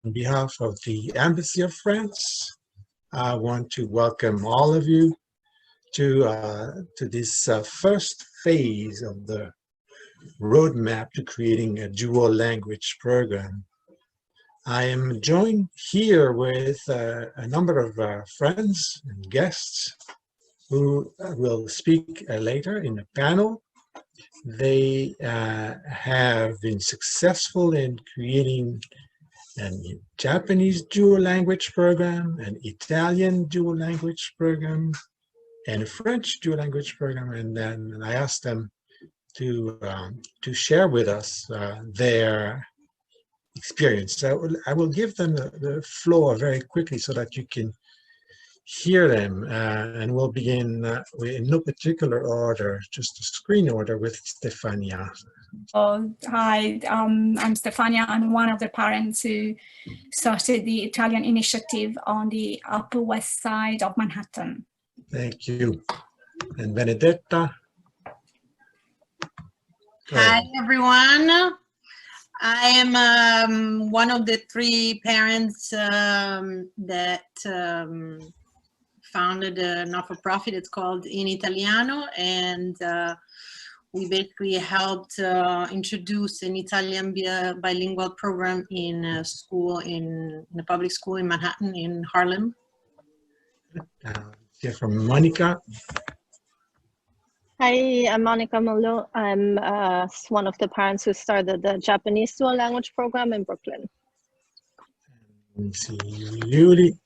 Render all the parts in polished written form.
On behalf of the Embassy of France, I want to welcome all of you to this first phase of the roadmap to creating a dual language program. I am joined here with a number of friends and guests who will speak later in the panel. They have been successful in creating a Japanese dual language program, an Italian dual language program, and a French dual language program. And then I asked them to share with us their experience. I will give them the floor very quickly so that you can hear them, and we'll begin in no particular order, just a screen order with Stefania. Oh, hi, I'm Stefania. I'm one of the parents who started the Italian initiative on the Upper West Side of Manhattan. Thank you. And Benedetta? Hi, everyone. I am one of the three parents that founded a not-for-profit. It's called In Italiano, and we basically helped introduce an Italian bilingual program in a school, in a public school in Manhattan, in Harlem. Here from Monica. Hi, I'm Monica Malo. I'm one of the parents who started the Japanese dual language program in Brooklyn. Let's see, Yuli.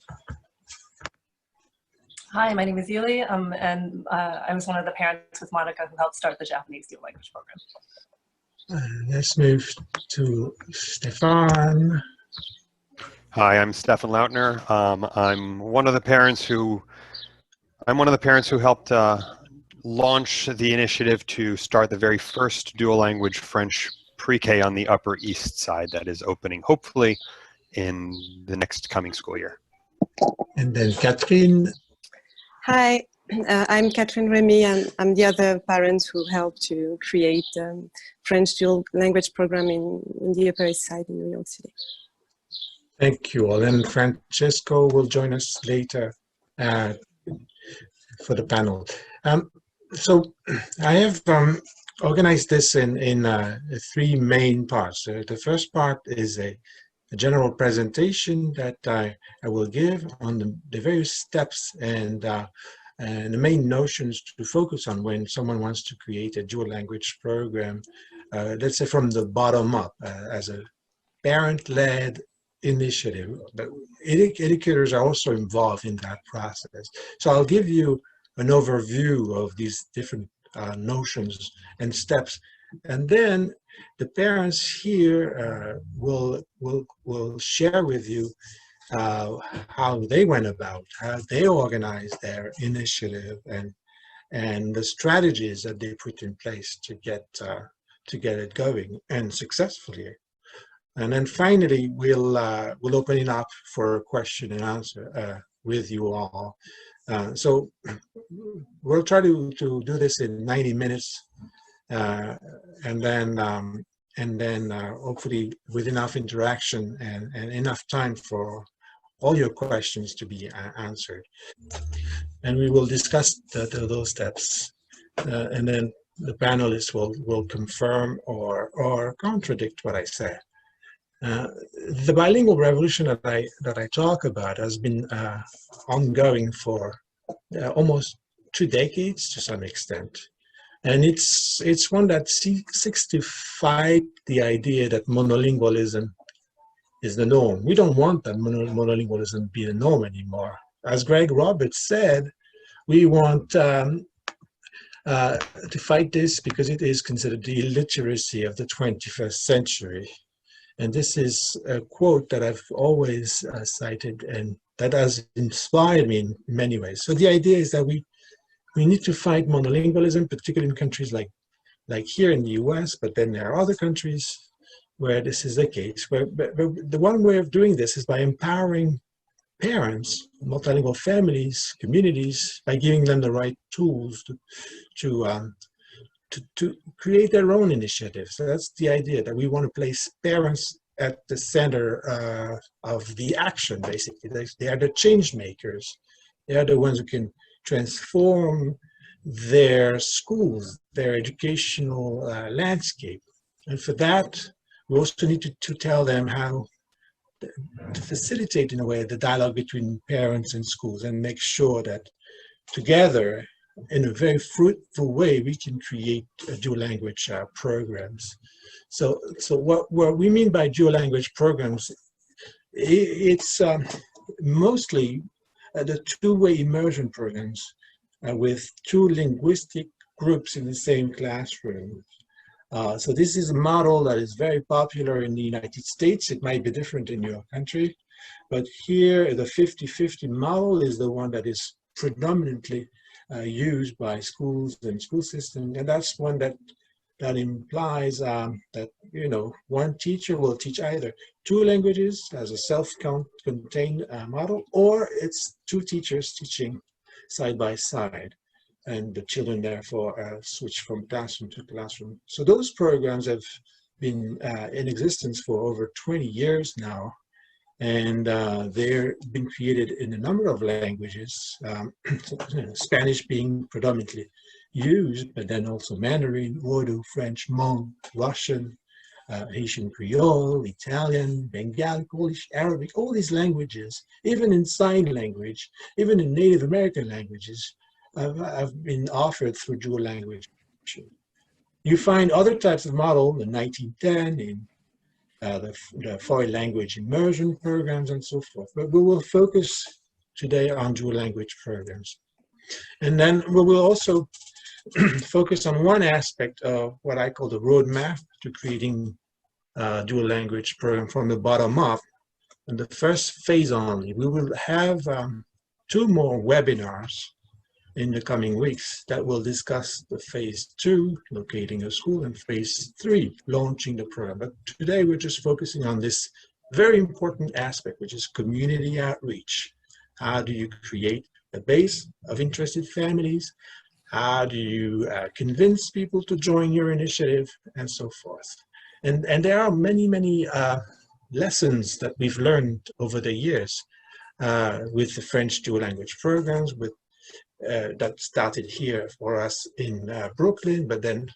Hi, my name is Yuli, and I was one of the parents with Monica who helped start the Japanese dual language program. Let's move to Stefan. Hi, I'm Stefan Lautner. I'm one of the parents who helped launch the initiative to start the very first dual language French pre-K on the Upper East Side that is opening hopefully in the next coming school year. And then Catherine. Hi, I'm Catherine Remy, and I'm the other parent who helped to create French dual language program in the Upper East Side in New York City. Thank you all. And Francesco will join us later for the panel. So I have organized this in three main parts. The first part is a general presentation that I will give on the various steps and the main notions to focus on when someone wants to create a dual language program, let's say from the bottom up, as a parent-led initiative. But educators are also involved in that process. So I'll give you an overview of these different notions and steps, and then the parents here will share with you how they went about, how they organized their initiative, and the strategies that they put in place to get it going and successfully. And then finally, we'll open it up for a question and answer with you all. So we'll try to do this in 90 minutes, and then hopefully with enough interaction and enough time for all your questions to be answered. And we will discuss those steps, and then the panelists will confirm or contradict what I say. The bilingual revolution that I talk about has been ongoing for almost 2 decades to some extent, and it's one that seeks to fight the idea that monolingualism is the norm. We don't want that monolingualism to be the norm anymore. As Greg Roberts said, we want to fight this because it is considered the illiteracy of the 21st century. And this is a quote that I've always cited, and that has inspired me in many ways. So the idea is that we need to fight monolingualism, particularly in countries like here in the US, but then there are other countries where this is the case. But the one way of doing this is by empowering parents, multilingual families, communities, by giving them the right tools to create their own initiatives. So that's the idea, that we want to place parents at the center of the action, basically. They are the change makers. They are the ones who can transform their schools, their educational landscape. And for that, we also need to tell them how to facilitate, in a way, the dialogue between parents and schools, and make sure that together, in a very fruitful way, we can create dual language programs. So what we mean by dual language programs, it's mostly the two-way immersion programs with two linguistic groups in the same classroom. So this is a model that is very popular in the United States. It might be different in your country, but here the 50-50 model is the one that is predominantly used by schools and school systems, and that's one that implies that, you know, one teacher will teach either two languages as a self-contained model, or it's two teachers teaching side by side, and the children therefore switch from classroom to classroom. So those programs have been in existence for over 20 years now, and they've been created in a number of languages, Spanish being predominantly used, but then also Mandarin, Urdu, French, Hmong, Russian, Haitian Creole, Italian, Bengali, Polish, Arabic, all these languages, even in sign language, even in Native American languages, have been offered through dual language. You find other types of model in 1910 in the foreign language immersion programs and so forth, but we will focus today on dual language programs. And then we will also focus on one aspect of what I call the roadmap to creating a dual language program from the bottom up. In the first phase only, we will have 2 more webinars in the coming weeks that will discuss the phase 2, locating a school, and phase 3, launching the program. But today we're just focusing on this very important aspect, which is community outreach. How do you create a base of interested families? How do you convince people to join your initiative, and so forth? And there are many lessons that we've learned over the years with the French dual language programs, with that started here for us in Brooklyn, but then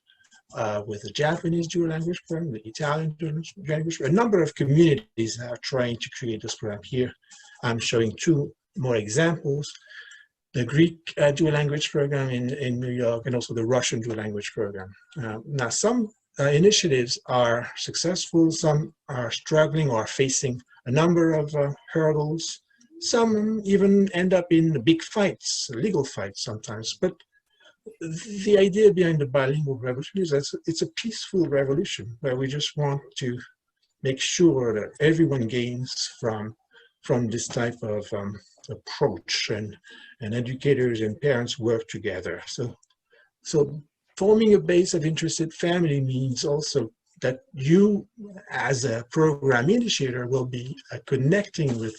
with the Japanese dual language program, the Italian dual language program. A number of communities are trying to create this program. Here I'm showing 2 more examples. The Greek dual language program in New York, and also the Russian dual language program. Now, some initiatives are successful, some are struggling or facing a number of hurdles. Some even end up in big fights, legal fights sometimes. But the idea behind the bilingual revolution is that it's a peaceful revolution where we just want to make sure that everyone gains from this type of approach, and educators and parents work together. So forming a base of interested family means also that you, as a program initiator, will be connecting with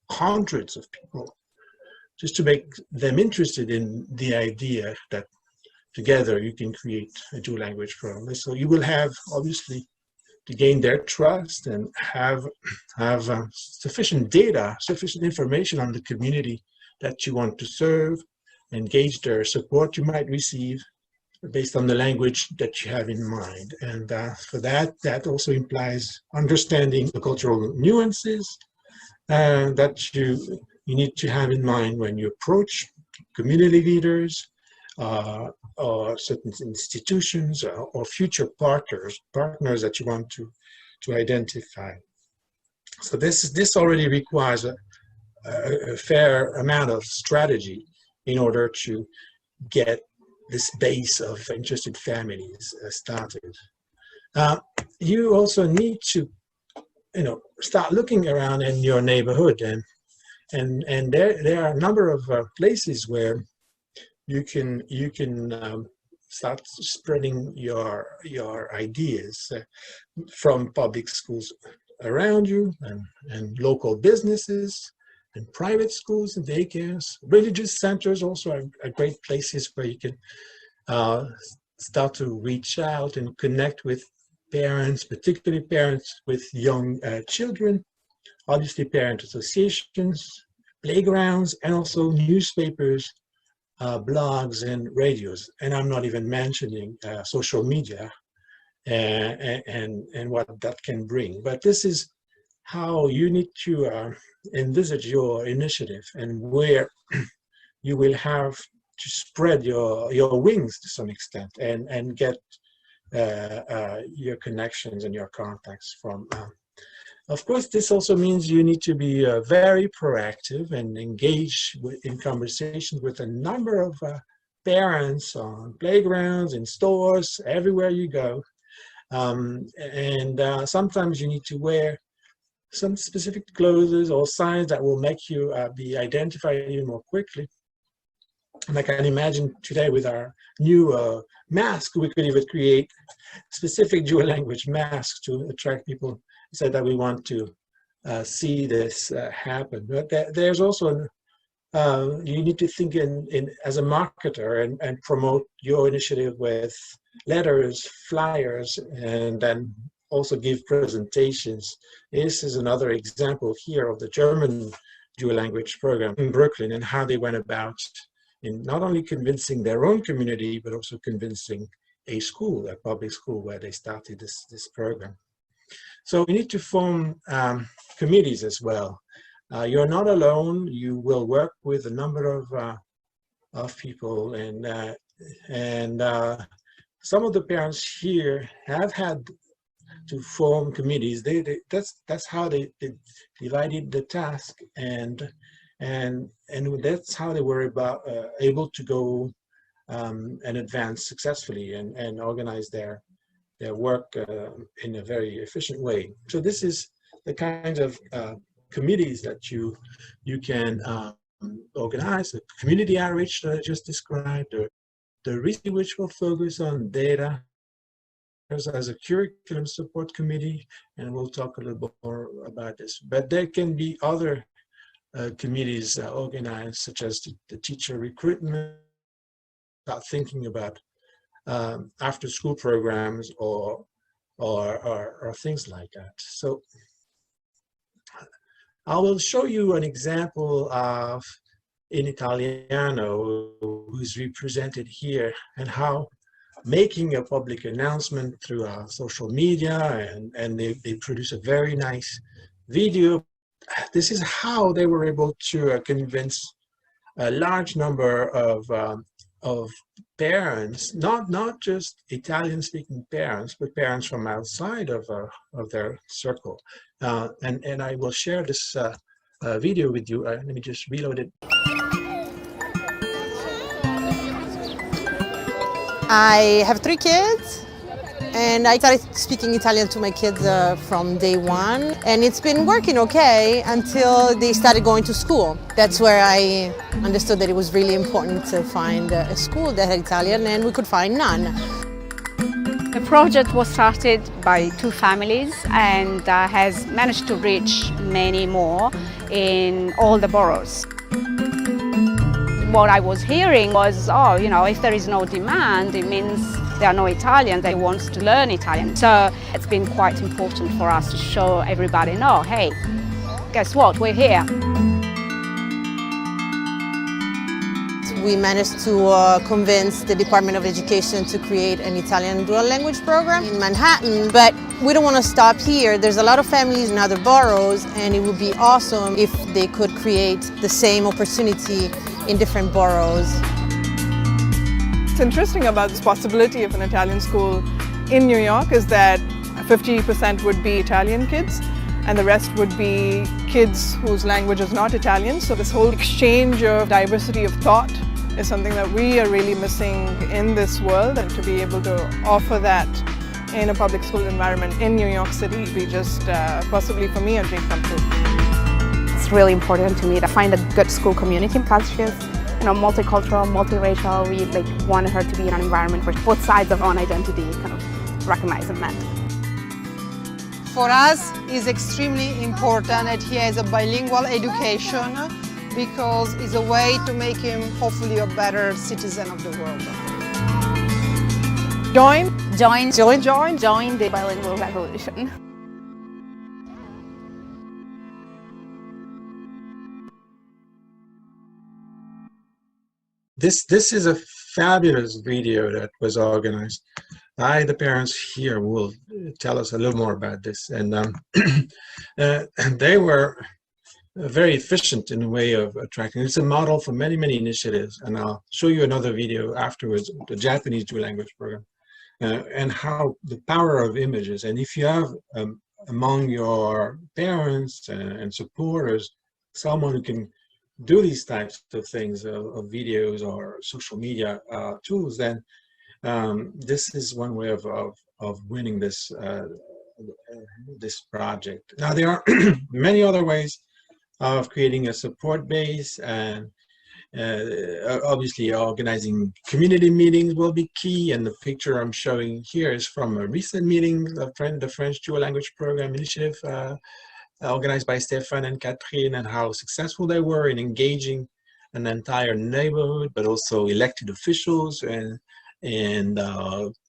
hundreds of people just to make them interested in the idea that together you can create a dual language program. So you will have, obviously, to gain their trust and have sufficient data, sufficient information on the community that you want to serve, engage their support you might receive based on the language that you have in mind. And for that also implies understanding the cultural nuances that you need to have in mind when you approach community leaders or certain institutions or future partners that you want to identify. So this already requires a fair amount of strategy in order to get this base of interested families started. You also need to, start looking around in your neighborhood, and there are a number of places where you can start spreading your ideas from public schools around you, and local businesses, and private schools and daycares. Religious centers also are great places where you can start to reach out and connect with parents, particularly parents with young children, obviously parent associations, playgrounds, and also newspapers, blogs, and radios. And I'm not even mentioning social media and what that can bring. But this is how you need to envisage your initiative and where you will have to spread your wings to some extent and get your connections and your contacts from. Of course, this also means you need to be very proactive and engage in conversations with a number of parents on playgrounds, in stores, everywhere you go. Sometimes you need to wear some specific clothes or signs that will make you be identified even more quickly. And I can imagine today with our new mask, we could even create specific dual language masks to attract people, so that we want to see this happen. But there's also, you need to think as a marketer and promote your initiative with letters, flyers, and then also give presentations. This is another example here of the German dual language program in Brooklyn and how they went about in not only convincing their own community, but also convincing a school, a public school where they started this program. So we need to form committees as well. You're not alone. You will work with a number of people, and some of the parents here have had to form committees. That's how they divided the task, and that's how they were able to go and advance successfully and organize their work in a very efficient way. So this is the kind of committees that you can organize. The community outreach that I just described, the research which will focus on data, as a curriculum support committee, and we'll talk a little bit more about this. But there can be other committees organized, such as the teacher recruitment, about thinking about after school programs or things like that. So I will show you an example of in Italiano, who's represented here, and how making a public announcement through social media, and they produce a very nice video. This is how they were able to convince a large number of parents, not just Italian-speaking parents, but parents from outside of their circle. And I will share this video with you. Let me just reload it. I have 3 kids, and I started speaking Italian to my kids from day one, and it's been working okay until they started going to school. That's where I understood that it was really important to find a school that had Italian, and we could find none. The project was started by 2 families and has managed to reach many more in all the boroughs. What I was hearing was, oh, you know, if there is no demand, it means there are no Italians, they want to learn Italian. So it's been quite important for us to show everybody, no, hey, guess what, we're here. We managed to convince the Department of Education to create an Italian dual language program in Manhattan, but we don't want to stop here. There's a lot of families in other boroughs, and it would be awesome if they could create the same opportunity in different boroughs. What's interesting about this possibility of an Italian school in New York is that 50% would be Italian kids, and the rest would be kids whose language is not Italian. So this whole exchange of diversity of thought is something that we are really missing in this world, and to be able to offer that in a public school environment in New York City would be just possibly for me a dream come true. It's really important to me to find a good school community because she's, you know, multicultural, multiracial. We wanted her to be in an environment where both sides of our own identity kind of recognize and met. For us, it's extremely important that he has a bilingual education because it's a way to make him hopefully a better citizen of the world. Join the bilingual revolution. This is a fabulous video that was organized. The parents here will tell us a little more about this, and they were very efficient in the way of attracting. It's a model for many initiatives, and I'll show you another video afterwards, the Japanese dual language program, and how the power of images. And if you have among your parents and supporters someone who can do these types of things, of videos or social media tools, then this is one way of winning this this project. Now there are many other ways of creating a support base, and obviously organizing community meetings will be key. And the picture I'm showing here is from a recent meeting, the French Dual Language Program Initiative, organized by Stéphane and Catherine, and how successful they were in engaging an entire neighborhood, but also elected officials and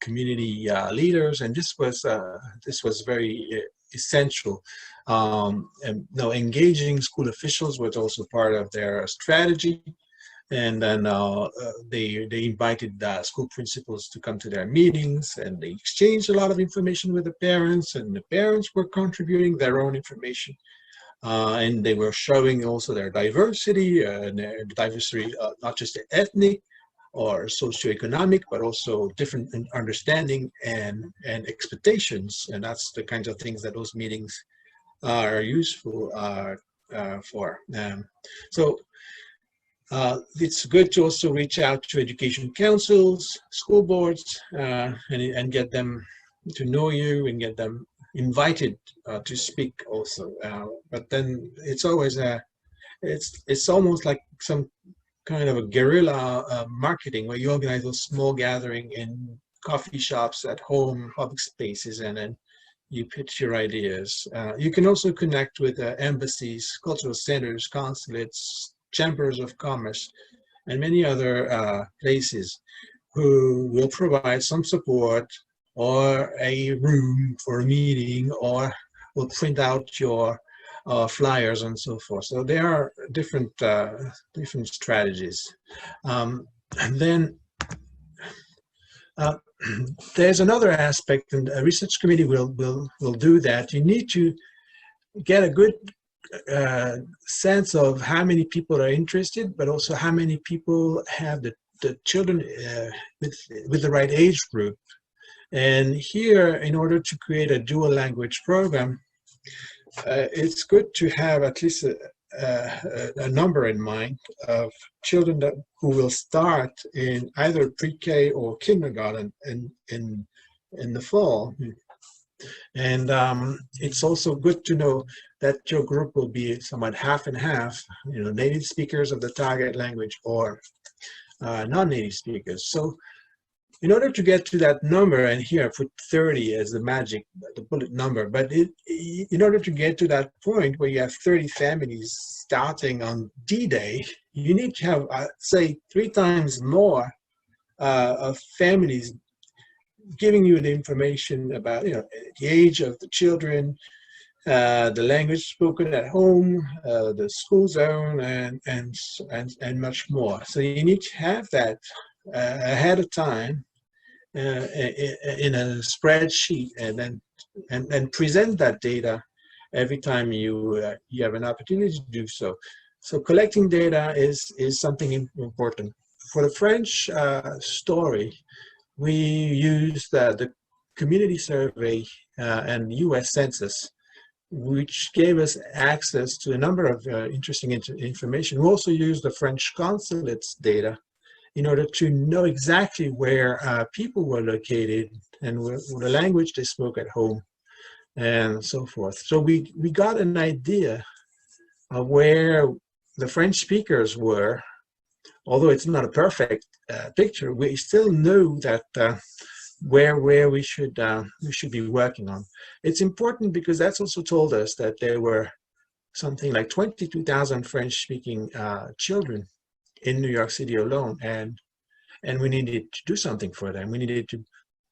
community leaders. And this was very essential. And engaging school officials was also part of their strategy. And then they invited school principals to come to their meetings, and they exchanged a lot of information with the parents, and the parents were contributing their own information. And they were showing also their diversity, and their diversity not just ethnic or socioeconomic, but also different in understanding and expectations. And that's the kinds of things that those meetings are useful for. It's good to also reach out to education councils, school boards, and get them to know you and get them invited to speak also. But then it's always it's almost like some kind of a guerrilla marketing, where you organize a small gathering in coffee shops, at home, public spaces, and then you pitch your ideas. You can also connect with embassies, cultural centers, consulates, chambers of commerce, and many other places who will provide some support or a room for a meeting, or will print out your flyers and so forth. So there are different strategies. And then there's another aspect, and a research committee will do that. You need to get a good sense of how many people are interested, but also how many people have the children with the right age group. And here, in order to create a dual language program, it's good to have at least a number in mind of children who will start in either pre-K or kindergarten in the fall. And it's also good to know that your group will be somewhat half and half, native speakers of the target language or non-native speakers. So in order to get to that number, and here I put 30 as the bullet number, but in order to get to that point where you have 30 families starting on D-Day, you need to have, say, 3 times more of families giving you the information about the age of the children, the language spoken at home, the school zone, and much more. So you need to have that ahead of time in a spreadsheet, and then present that data every time you have an opportunity to do so. So collecting data is something important. For the French story, we used the community survey and US Census, which gave us access to a number of interesting information. We also used the French consulate's data in order to know exactly where people were located and what the language they spoke at home and so forth. So we got an idea of where the French speakers were. Although it's not a perfect picture, we still know that where we should be working on. It's important because that's also told us that there were something like 22,000 French-speaking children in New York City alone, and we needed to do something for them. We needed to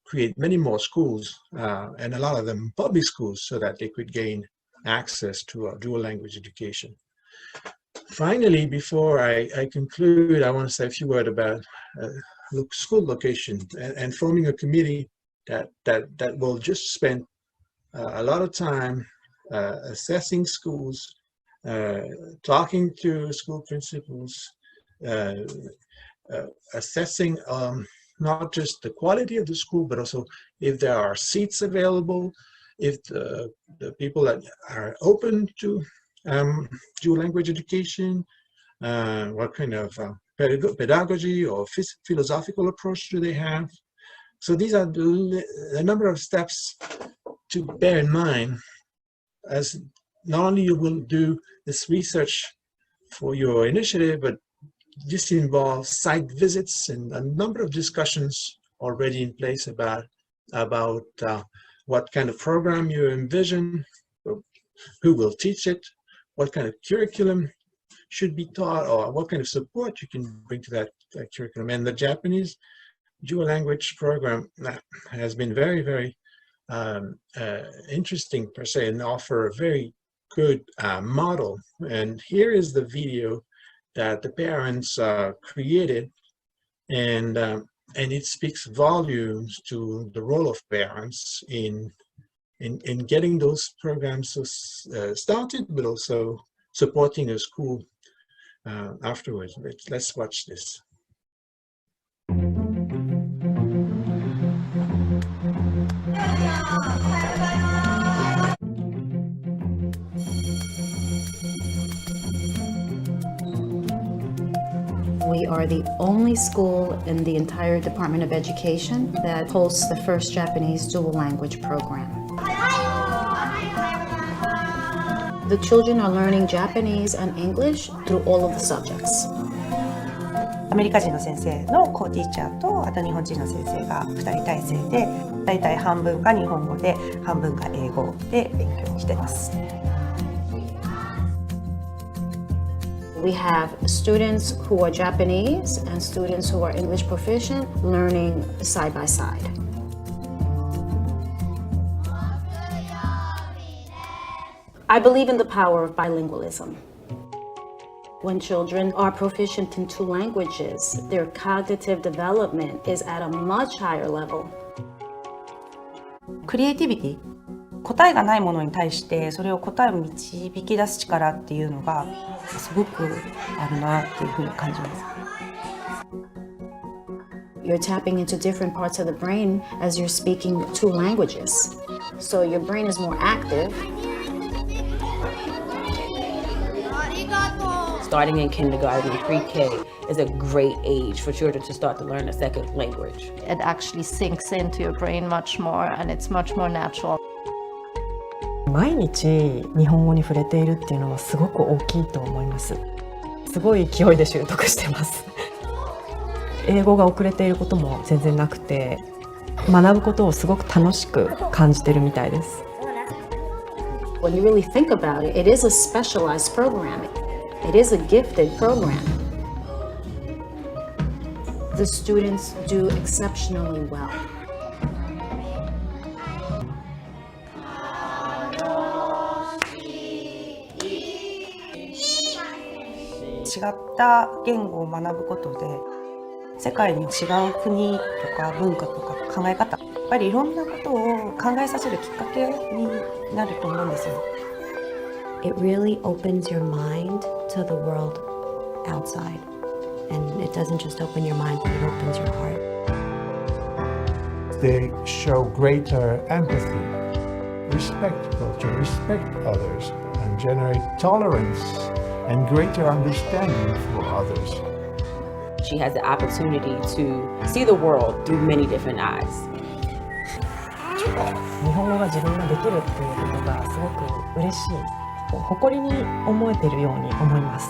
create many more schools, and a lot of them public schools, so that they could gain access to dual language education. Finally, before I conclude, I want to say a few words about school location and forming a committee that will just spend a lot of time assessing schools, talking to school principals, assessing not just the quality of the school, but also if there are seats available, if the people that are open to dual language education, what kind of pedagogy or philosophical approach do they have. So these are the number of steps to bear in mind, as not only you will do this research for your initiative, but this involves site visits and a number of discussions already in place about what kind of program you envision, who will teach it, what kind of curriculum should be taught, or what kind of support you can bring to that curriculum. And the Japanese dual language program has been very, very interesting per se, and offer a very good model. And here is the video that the parents created, and it speaks volumes to the role of parents in getting those programs started, but also supporting a school afterwards. Let's watch this. We are the only school in the entire Department of Education that hosts the first Japanese dual language program. The children are learning Japanese and English through all of the subjects. アメリカ人の先生のコーティーチャーと、あと日本人の先生が2人体制で、だいたい半分が日本語で、半分が英語で勉強しています。We have students who are Japanese and students who are English proficient learning side by side. I believe in the power of bilingualism. When children are proficient in two languages, their cognitive development is at a much higher level. クリエイティビティ、答えがないものに対してそれを答えを導き出す力っていうのがすごくあるなっていうふうに感じます。You're tapping into different parts of the brain as you're speaking two languages. So your brain is more active. Starting in kindergarten, pre-K is a great age for children to start to learn a second language. It actually sinks into your brain much more and it's much more natural. 毎日日本語に触れているっていうのはすごく大きいと思います。すごい勢いで習得してます。英語が遅れていることも全然なくて、学ぶことをすごく楽しく感じてるみたいです。When you really think about it, it is a specialized program. It is a gifted program. The students do exceptionally well. 違った言語を学ぶことで世界に違う国とか文化とか考え方、やっぱりいろんなことを考えさせるきっかけになると思うんですよ。It really opens your mind to the world outside. And it doesn't just open your mind, but it opens your heart. They show greater empathy, respect culture, respect others, and generate tolerance and greater understanding for others. She has the opportunity to see the world through many different eyes. 日本語が自分ができるっていうことがすごく嬉しい。誇りに思えているように思います。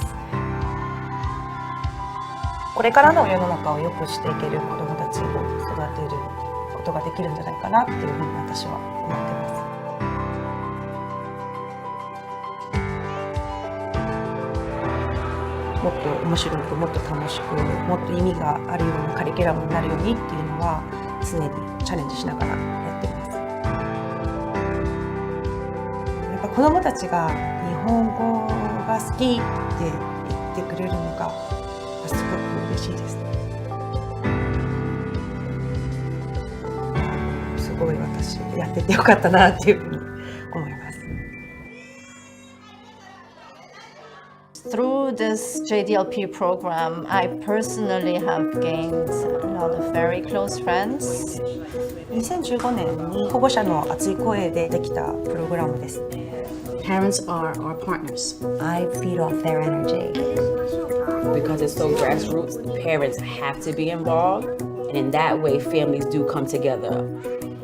これからの世の中を良くしていける子どもたちを育てることができるんじゃないかなっていうふうに私は思ってます。もっと面白く、もっと楽しく、もっと意味があるようなカリキュラムになるようにっていうのは常にチャレンジしながらやってます。やっぱ子どもたちが日本語が好きって言ってくれるのがすごく嬉しいです。すごい私やっててよかったなっていうふうに思います。Through this JDLP program, I personally have gained a lot of very close friends. 2015年に保護者の熱い声でできたプログラムです。Parents are our partners. I feed off their energy. Because it's so grassroots, parents have to be involved, and in that way, families do come together.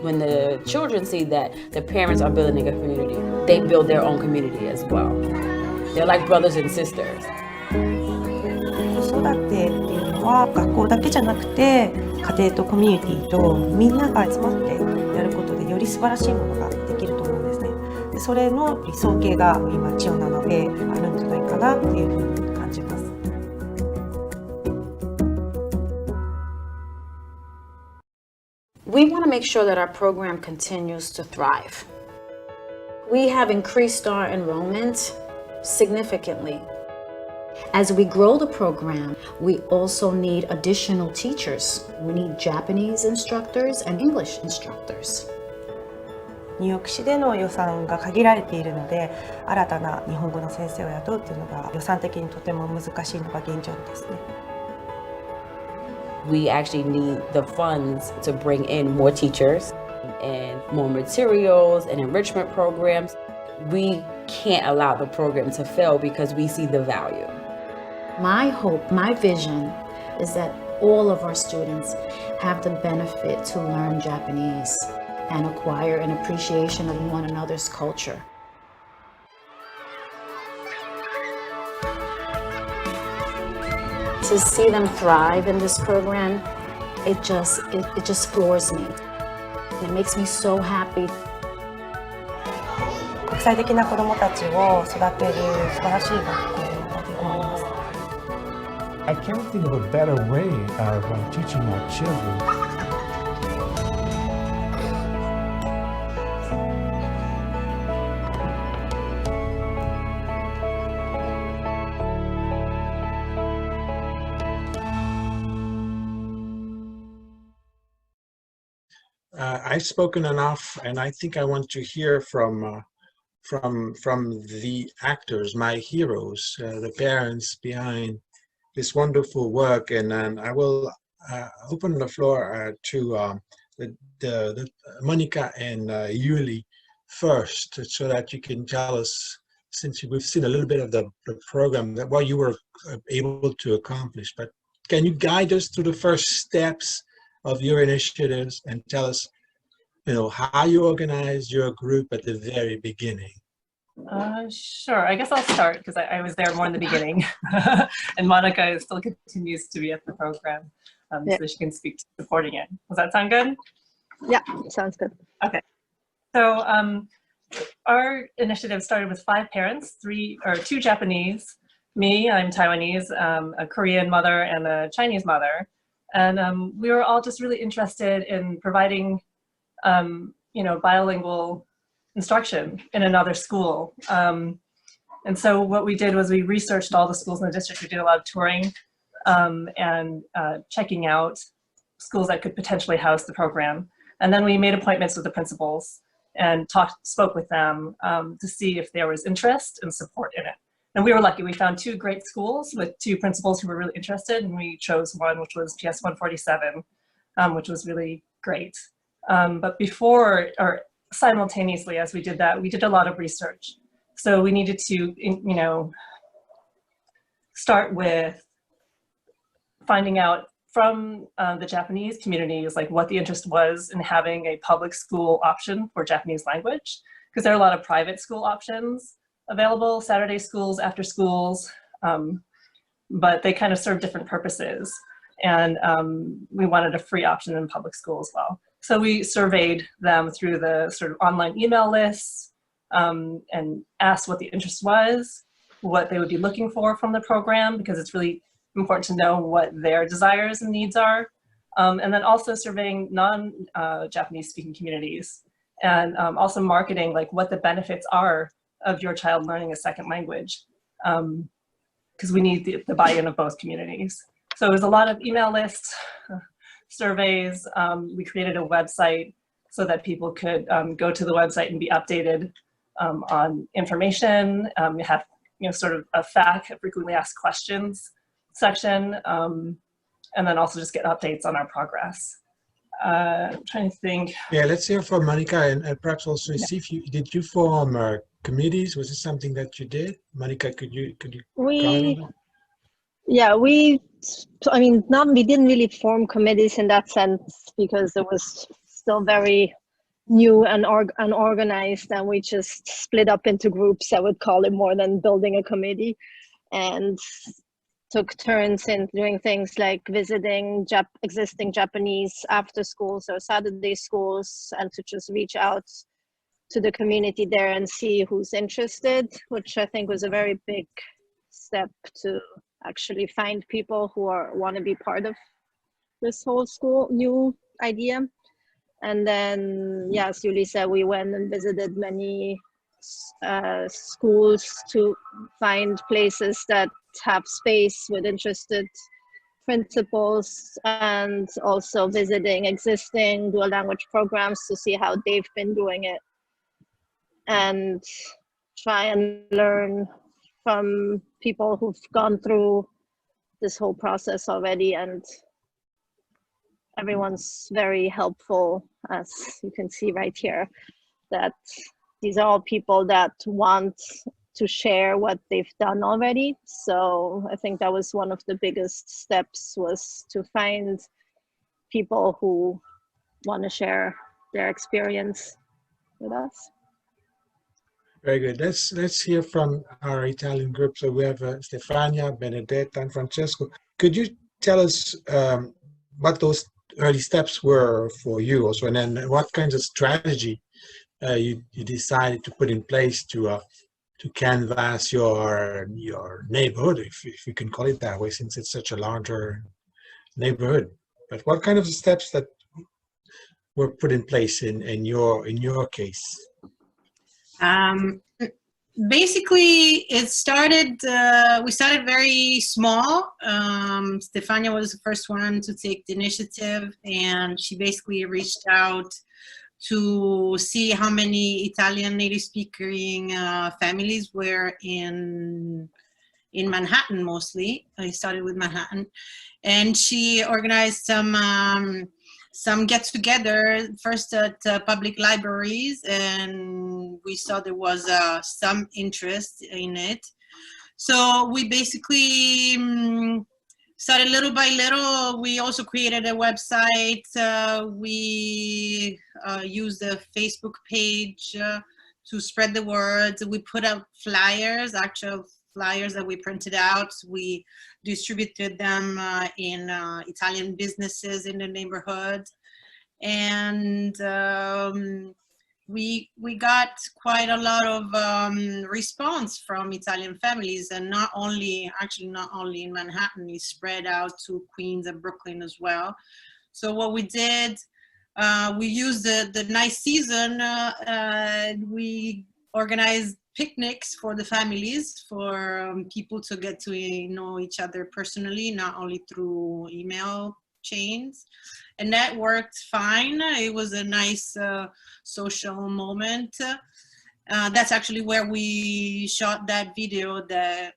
When the children see that the parents are building a community, they build their own community as well. They're like brothers and sisters. 子育てっていうのは学校だけじゃなくて家庭とコミュニティとみんなが集まってやることでより素晴らしいものができると思うんですね。でそれの理想形が今千代なのであるんじゃないかなっていうふうに感じます。We want to make sure that our program continues to thrive. We have increased our enrollment significantly. As we grow the program, we also need additional teachers. We need Japanese instructors and English instructors. ニューヨーク市での予算が限られているので、新たな日本語の先生を雇うというのが予算的にとても難しいのが現状ですね。We actually need the funds to bring in more teachers and more materials and enrichment programs. We can't allow the program to fail because we see the value. My hope, my vision is that all of our students have the benefit to learn Japanese and acquire an appreciation of one another's culture. To see them thrive in this program, it just floors me. It makes me so happy. 国際的な子どもたちを育てる素晴らしい学校だと思います。I can't think of a better way of teaching our children. I've spoken enough, and I think I want to hear from the actors, my heroes, the parents behind this wonderful work, and then I will open the floor to the Monica and Yuli first, so that you can tell us, since we've seen a little bit of the program, that what you were able to accomplish. But can you guide us through the first steps of your initiatives and tell us, how you organized your group at the very beginning? Sure. I guess I'll start because I was there more in the beginning, and Monica still continues to be at the program, so she can speak to supporting it. Does that sound good? Yeah, sounds good. Okay. So our initiative started with 5 parents, 2 Japanese, me, I'm Taiwanese, a Korean mother, and a Chinese mother. And we were all just really interested in providing, bilingual instruction in another school. And so what we did was we researched all the schools in the district. We did a lot of touring and checking out schools that could potentially house the program. And then we made appointments with the principals and spoke with them to see if there was interest and support in it. And we were lucky. We found 2 great schools with 2 principals who were really interested, and we chose one, which was PS 147, which was really great. But before, or simultaneously as we did that, we did a lot of research. So we needed to, start with finding out from the Japanese communities, like what the interest was in having a public school option for Japanese language, because there are a lot of private school options available, Saturday schools, after schools, but they kind of serve different purposes. And we wanted a free option in public school as well. So we surveyed them through the sort of online email lists and asked what the interest was, what they would be looking for from the program, because it's really important to know what their desires and needs are. And then also surveying non-Japanese speaking communities, and also marketing like what the benefits are of your child learning a second language, because we need the buy-in of both communities. So it was a lot of email lists, surveys. We created a website so that people could go to the website and be updated on information. We have sort of a FAQ, a frequently asked questions section, and then also just get updates on our progress. I'm trying to think. Yeah, let's hear from Monica, and perhaps also see if did you form committees? Was this something that you did? Monica, could you comment on that? Yeah, we didn't really form committees in that sense because it was still very new and unorganized, and we just split up into groups, I would call it, more than building a committee, and took turns in doing things like visiting existing Japanese after schools or Saturday schools, and to just reach out to the community there and see who's interested, which I think was a very big step to actually find people who want to be part of this whole school new idea. And then, yeah, as Julie said, we went and visited many schools to find places that have space with interested principals, and also visiting existing dual language programs to see how they've been doing it, and try and learn from people who've gone through this whole process already. And everyone's very helpful, as you can see right here, that these are all people that want to share what they've done already. So I think that was one of the biggest steps, was to find people who want to share their experience with us. Very good. Let's hear from our Italian group. So we have Stefania, Benedetta, and Francesco. Could you tell us what those early steps were for you also, and then what kinds of strategy you decided to put in place to canvass your neighborhood, if you can call it that way, since it's such a larger neighborhood. But what kind of steps that were put in place in your case? Basically, it started. We started very small. Stefania was the first one to take the initiative, and she basically reached out to see how many Italian native speaking families were in Manhattan mostly. I started with Manhattan, and she organized some get-together first at public libraries, and we saw there was some interest in it. So we basically started little by little. We also created a website. We used a Facebook page to spread the word. We put out flyers, actual flyers that we printed out. We distributed them in Italian businesses in the neighborhood. And we got quite a lot of response from Italian families, and not only in Manhattan, it spread out to Queens and Brooklyn as well. So what we did, we used the nice season, we organized picnics for the families, for people to get to know each other personally, not only through email chains. And that worked fine. It was a nice social moment. That's actually where we shot that video that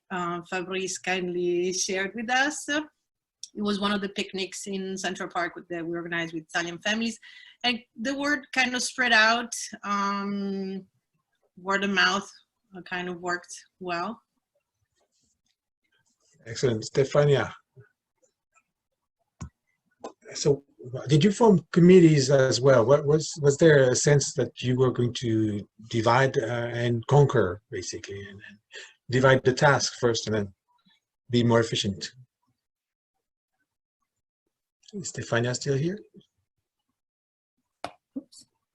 Fabrice kindly shared with us. It was one of the picnics in Central Park that we organized with Italian families. And the word kind of spread out. Word of mouth kind of worked well. Excellent. Stefania. So did you form committees as well? Was there a sense that you were going to divide and conquer, basically, and divide the task first and then be more efficient? Is Stefania still here?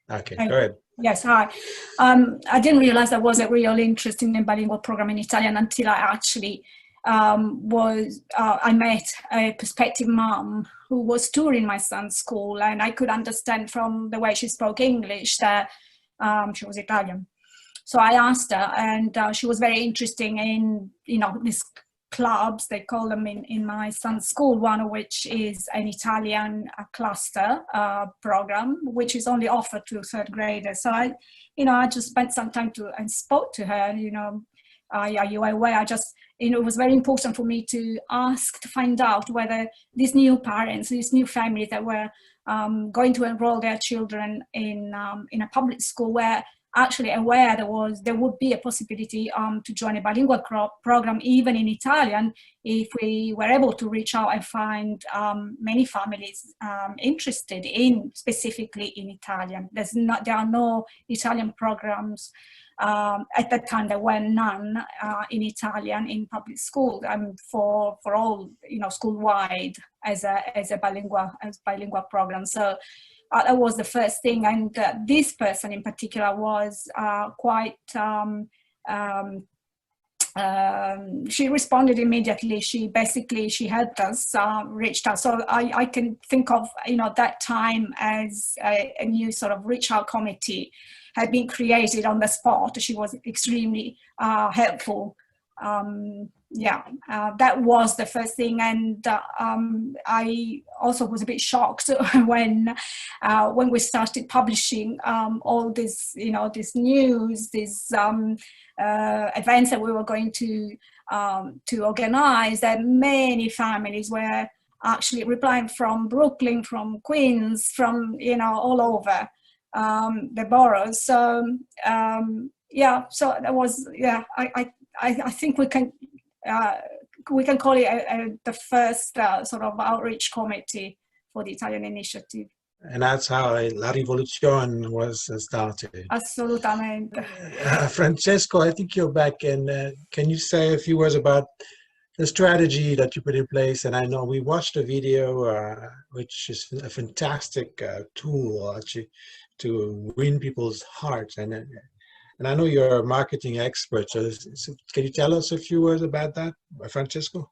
Okay, go ahead. Yes, hi. I didn't realize there was a real interest in a bilingual program in Italian until I actually I met a prospective mom who was touring my son's school, and I could understand from the way she spoke English that she was Italian. So I asked her, and she was very interested in, these clubs, they call them in my son's school, one of which is an Italian cluster program, which is only offered to third graders. So I just spent some time and spoke to her, are you aware? It was very important for me to find out whether these new parents, these new families that were going to enroll their children in a public school were actually aware there would be a possibility to join a bilingual program, even in Italian, if we were able to reach out and find many families interested specifically in Italian. There are no Italian programs. At that time, there were none in Italian in public school, for all, school-wide as a bilingual program. So that was the first thing, and this person in particular was quite. She responded immediately. She helped us, reached out. So I can think of that time as a new sort of reach out committee had been created on the spot. She was extremely helpful. That was the first thing, and I also was a bit shocked when we started publishing all this, this news, these events that we were going to organize. That many families were actually replying from Brooklyn, from Queens, from all over the boroughs. So so that was I think we can call it the first sort of outreach committee for the Italian initiative. And that's how La Rivoluzione was started. Assolutamente. Francesco, I think you're back, and can you say a few words about the strategy that you put in place? And I know we watched a video, which is a fantastic tool actually to win people's hearts. And I know you're a marketing expert, so can you tell us a few words about that, Francesco?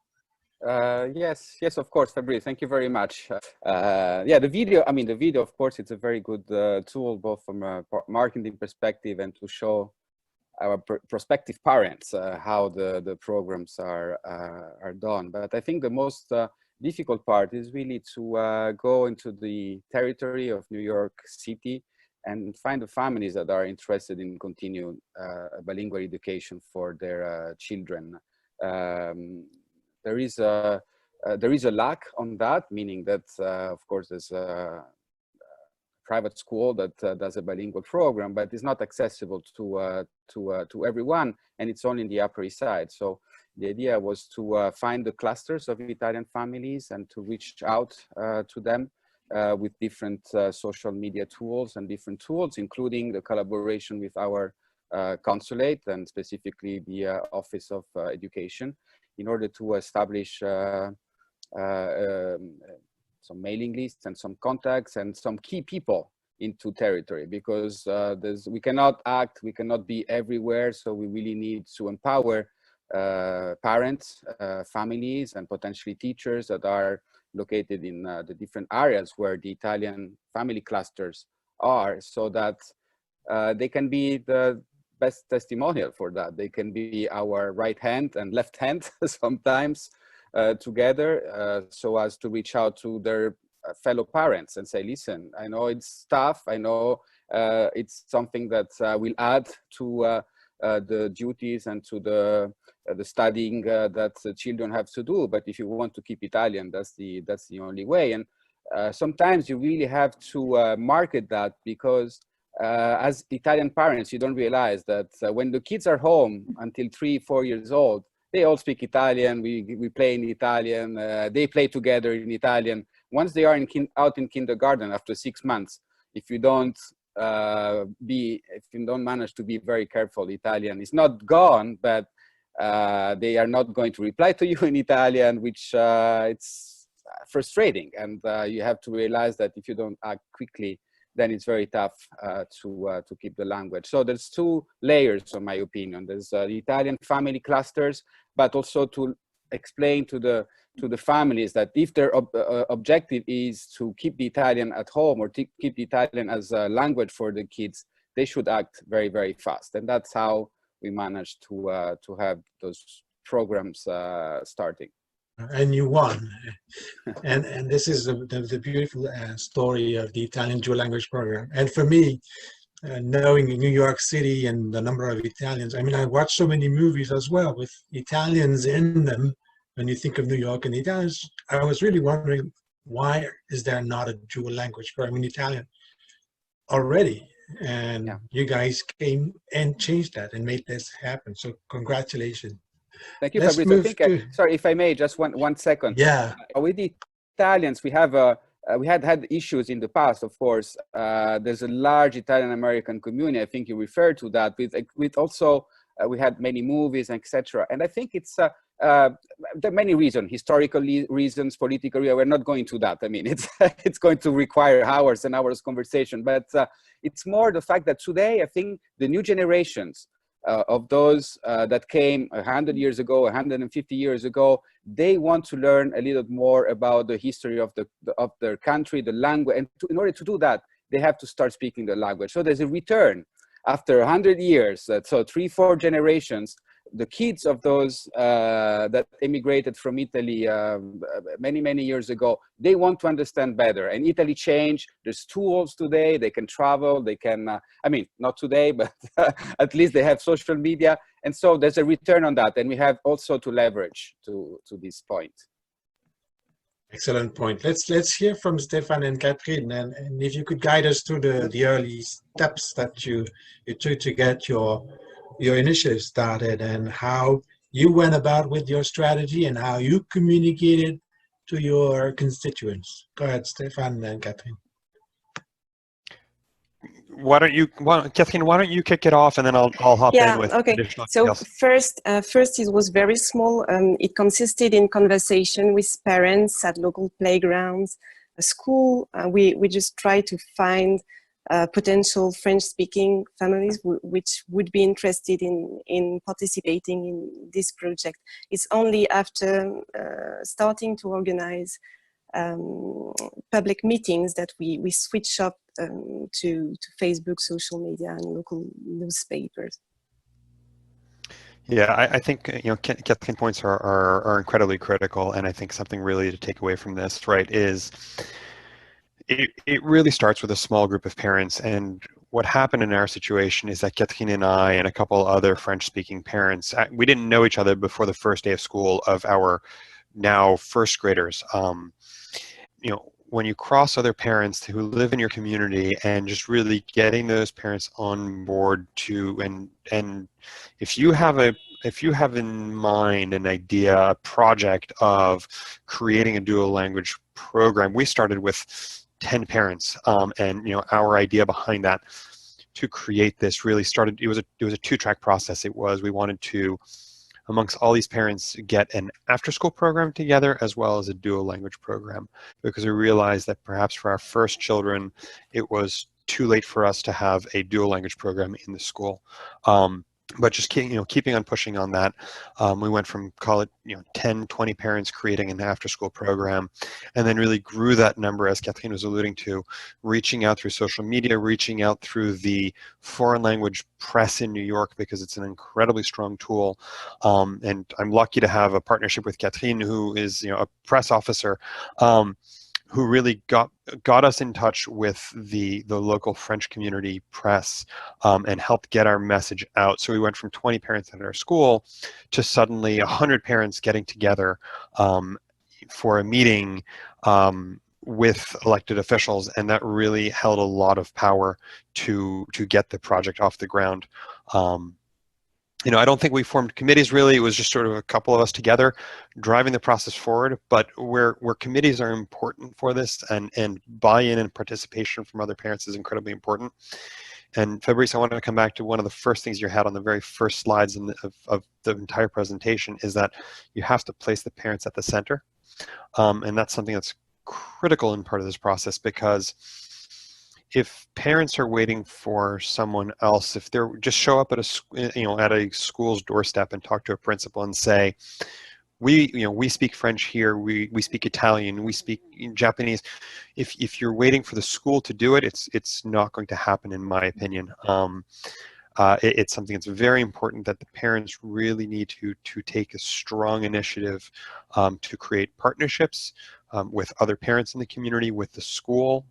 Yes, of course, Fabrice. Thank you very much. The video, of course, it's a very good tool, both from a marketing perspective and to show our prospective parents how the programs are done. But I think the most difficult part is really to go into the territory of New York City and find the families that are interested in continuing bilingual education for their children. There is a lack on that, meaning that of course there's a private school that does a bilingual program, but it's not accessible to everyone, and it's only in the Upper East Side. So the idea was to find the clusters of Italian families and to reach out to them with different social media tools and different tools, including the collaboration with our consulate and specifically the Office of Education, in order to establish some mailing lists and some contacts and some key people into territory, because we cannot be everywhere. So we really need to empower parents, families, and potentially teachers that are located in the different areas where the Italian family clusters are, so that they can be the best testimonial for that. They can be our right hand and left hand sometimes together, so as to reach out to their fellow parents and say, listen, I know it's tough, I know it's something that will add to the duties and to the studying that the children have to do, but if you want to keep Italian, that's the only way. And sometimes you really have to market that, because as Italian parents, you don't realize that when the kids are home until 3-4 years old, they all speak Italian, we play in Italian, they play together in Italian. Once they are out in kindergarten after 6 months, if you don't manage to be very careful, Italian is not gone, but they are not going to reply to you in Italian, which it's frustrating. And you have to realize that if you don't act quickly, then it's very tough to keep the language. So there's two layers, in my opinion. There's the Italian family clusters, but also to explain to the families that if their objective is to keep the Italian at home or to keep the Italian as a language for the kids, they should act very, very fast. And that's how we managed to have those programs starting. And you won. And this is the beautiful story of the Italian dual language program. And for me, knowing New York City and the number of Italians, I mean, I watched so many movies as well with Italians in them. When you think of New York and the Italians, I was really wondering, why is there not a dual language program in Italian already? And you guys came and changed that and made this happen. So congratulations. Thank you, Fabrice. I think, sorry, if I may, just one second. Yeah. With the Italians, we have we had issues in the past, of course. There's a large Italian-American community. I think you referred to that. With also, we had many movies, etc. And I think it's there are many reasons, historical reasons, political reasons. We're not going to that. I mean, it's going to require hours and hours conversation. But it's more the fact that today, I think the new generations of those that came 100 years ago, 150 years ago, they want to learn a little more about the history of their country, the language, and in order to do that, they have to start speaking the language. So there's a return after 100 years, so 3-4 generations. The kids of those that immigrated from Italy many years ago, they want to understand better. And Italy changed. There's tools today. They can travel. They can, I mean, not today, but at least they have social media. And so there's a return on that. And we have also to leverage to this point. Excellent point. Let's hear from Stefan and Catherine, and if you could guide us through the early steps that you took to get your initiative started, and how you went about with your strategy and how you communicated to your constituents. Go ahead, Stefan and Catherine. Catherine, why don't you kick it off, and then I'll hop in with additional So details. first it was very small. It consisted in conversation with parents at local playgrounds, a school. We just tried to find potential French-speaking families which would be interested in participating in this project. It's only after starting to organize public meetings that we switch up to Facebook, social media, and local newspapers. Yeah, I think Catherine's points are incredibly critical, and I think something really to take away from this, right, is it really starts with a small group of parents. And what happened in our situation is that Catherine and I and a couple other French-speaking parents, we didn't know each other before the first day of school of our now first graders. When you cross other parents who live in your community and just really getting those parents on board and if you have in mind an idea, a project of creating a dual language program, we started with 10 parents, and our idea behind that to create this really started. It was a 2-track process. We wanted to, amongst all these parents, get an after-school program together as well as a dual language program, because we realized that perhaps for our first children, it was too late for us to have a dual language program in the school. But just keeping on pushing on that, we went from, call it 10, 20 parents creating an after-school program, and then really grew that number, as Catherine was alluding to, reaching out through social media, reaching out through the foreign language press in New York, because it's an incredibly strong tool. And I'm lucky to have a partnership with Catherine, who is a press officer, who really got us in touch with the local French community press, and helped get our message out. So we went from 20 parents at our school to suddenly 100 parents getting together for a meeting with elected officials, and that really held a lot of power to get the project off the ground. I don't think we formed committees really. It was just sort of a couple of us together driving the process forward. But where committees are important for this, and buy-in and participation from other parents is incredibly important. And Fabrice, I want to come back to one of the first things you had on the very first slides of the entire presentation, is that you have to place the parents at the center. And that's something that's critical in part of this process, because if parents are waiting for someone else, if they're just show up at a school's doorstep and talk to a principal and say, we speak French here, we speak Italian, we speak Japanese. If you're waiting for the school to do it, it's not going to happen, in my opinion. It's something that's very important that the parents really need to take a strong initiative to create partnerships with other parents in the community, with the school.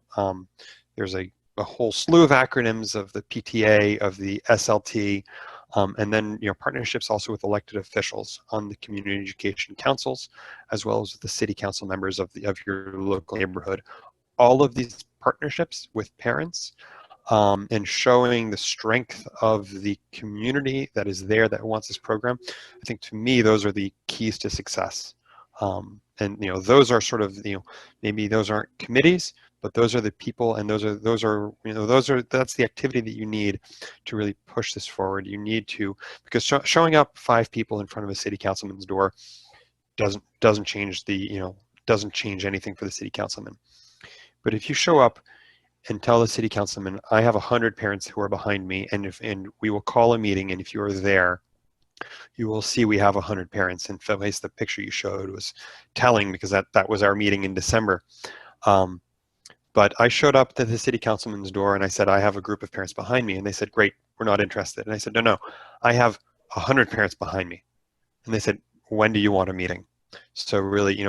There's a whole slew of acronyms of the PTA, of the SLT, and then partnerships also with elected officials on the community education councils, as well as the city council members of your local neighborhood. All of these partnerships with parents and showing the strength of the community that is there that wants this program, I think to me those are the keys to success. And those are sort of maybe those aren't committees, but those are the people, and that's the activity that you need to really push this forward. You need to, because showing up 5 people in front of a city councilman's door doesn't change doesn't change anything for the city councilman. But if you show up and tell the city councilman, I have 100 parents who are behind me, and we will call a meeting, and if you are there, you will see we have 100 parents. And Fabrice, the picture you showed was telling, because that was our meeting in December. But I showed up to the city councilman's door and I said, I have a group of parents behind me. And they said, great, we're not interested. And I said, no, I have 100 parents behind me. And they said, when do you want a meeting? So really,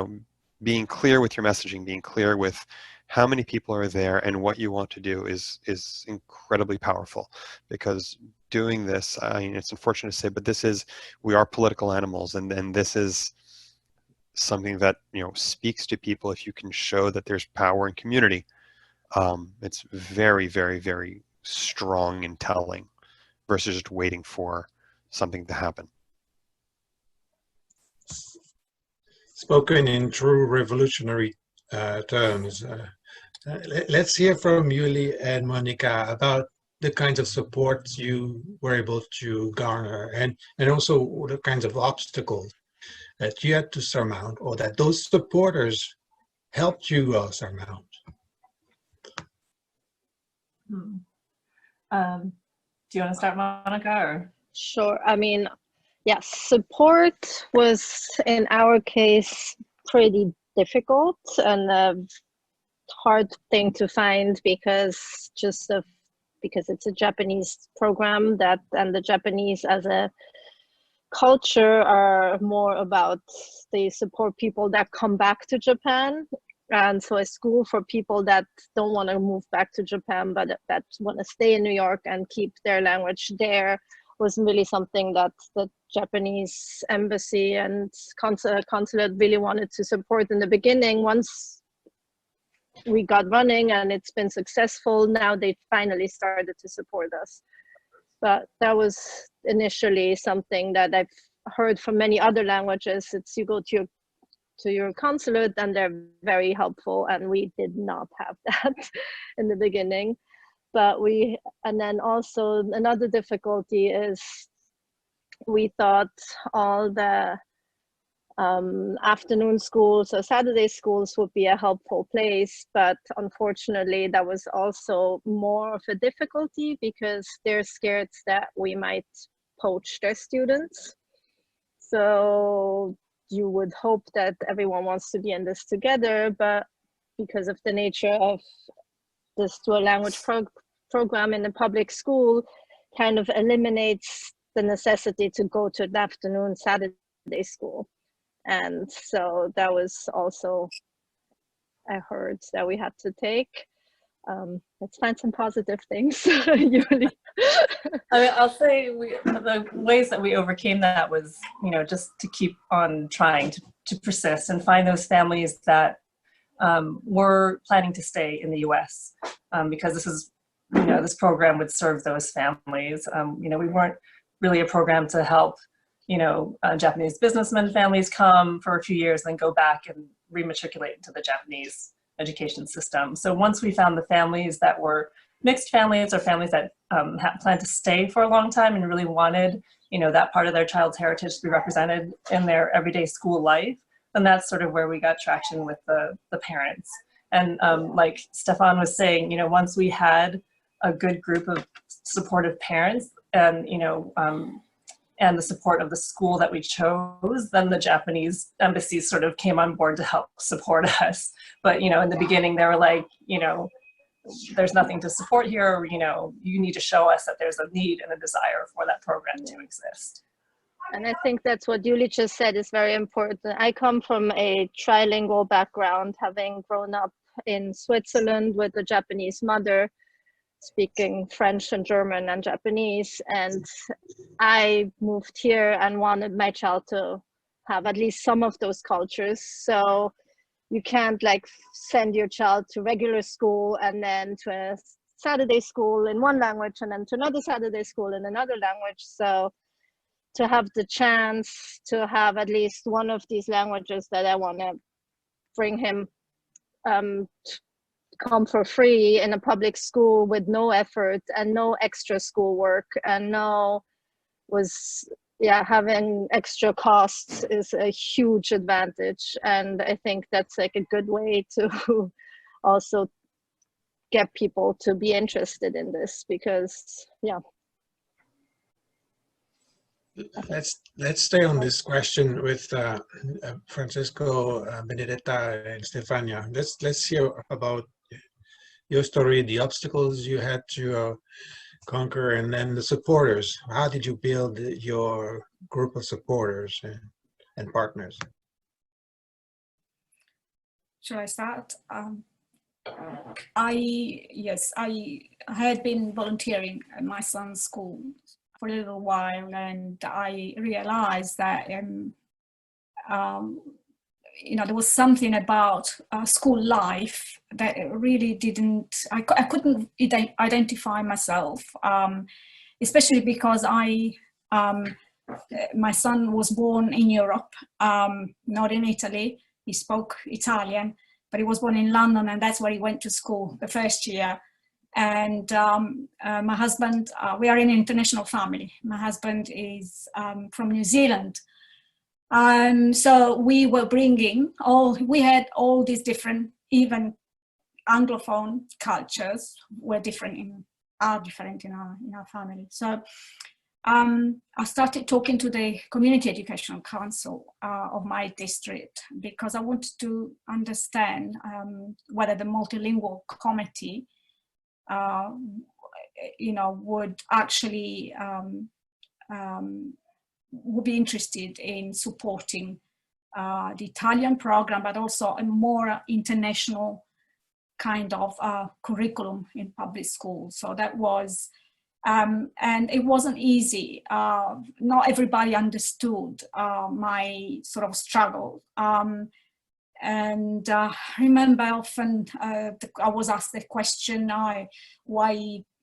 being clear with your messaging, being clear with how many people are there and what you want to do is incredibly powerful. Because doing this, it's unfortunate to say, but we are political animals, and this is something that speaks to people. If you can show that there's power in community, it's very, very, very strong and telling, versus just waiting for something to happen. Spoken in true revolutionary terms. Let's hear from Yuli and Monica about the kinds of support you were able to garner, and also the kinds of obstacles that you had to surmount, or that those supporters helped you surmount. Do you want to start, Monica? Or? Sure. Yes, support was in our case pretty difficult and a hard thing to find, because it's a Japanese program, and the Japanese as a culture are more about, they support people that come back to Japan. And so a school for people that don't want to move back to Japan, but that want to stay in New York and keep their language there, was really something that the Japanese embassy and consulate really wanted to support in the beginning. Once we got running and it's been successful, now they finally started to support us. But that was initially something that I've heard from many other languages. It's you go to your consulate and they're very helpful, and we did not have that in the beginning. And then also another difficulty is we thought all the afternoon schools or Saturday schools would be a helpful place, but unfortunately that was also more of a difficulty, because they're scared that we might poach their students. So you would hope that everyone wants to be in this together, but because of the nature of this dual language program in the public school, kind of eliminates the necessity to go to an afternoon Saturday school. And so that was also, I heard, that we had to take. Let's find some positive things. Usually. I'll say the ways that we overcame that was, just to keep on trying to persist and find those families that were planning to stay in the US, because this is, this program would serve those families. We weren't really a program to help Japanese businessmen families come for a few years, then go back and rematriculate into the Japanese education system. So once we found the families that were mixed families, or families that planned to stay for a long time and really wanted, that part of their child's heritage to be represented in their everyday school life, then that's sort of where we got traction with the parents. And like Stefan was saying, once we had a good group of supportive parents, and and the support of the school that we chose, then the Japanese embassies sort of came on board to help support us. But, you know, in the beginning, they were like, you know, there's nothing to support here, you know, you need to show us that there's a need and a desire for that program to exist. And I think that's what Julie just said is very important. I come from a trilingual background, having grown up in Switzerland with a Japanese mother, speaking French and German and Japanese, and I moved here and wanted my child to have at least some of those cultures. So you can't like send your child to regular school and then to a Saturday school in one language and then to another Saturday school in another language. So to have the chance to have at least one of these languages that I want to bring him come for free in a public school with no effort and no extra schoolwork and having extra costs is a huge advantage. And I think that's like a good way to also get people to be interested in this, because Let's stay on this question with Francesco, Benedetta, and Stefania. Let's hear about your story, the obstacles you had to conquer, and then the supporters. How did you build your group of supporters and partners? Shall I start? I had been volunteering at my son's school for a little while, and I realized that you know, there was something about school life that really I couldn't identify myself, especially because my son was born in Europe, not in Italy. He spoke Italian, but he was born in London, and that's where he went to school the first year. And my husband, we are an international family. My husband is from New Zealand. So we were we had all these different, even Anglophone cultures are different in our family. So I started talking to the Community Educational Council of my district, because I wanted to understand whether the multilingual committee you know, would actually would be interested in supporting the Italian program, but also a more international kind of curriculum in public schools. So that was, and it wasn't easy. Not everybody understood my sort of struggle. And I remember often I was asked the question,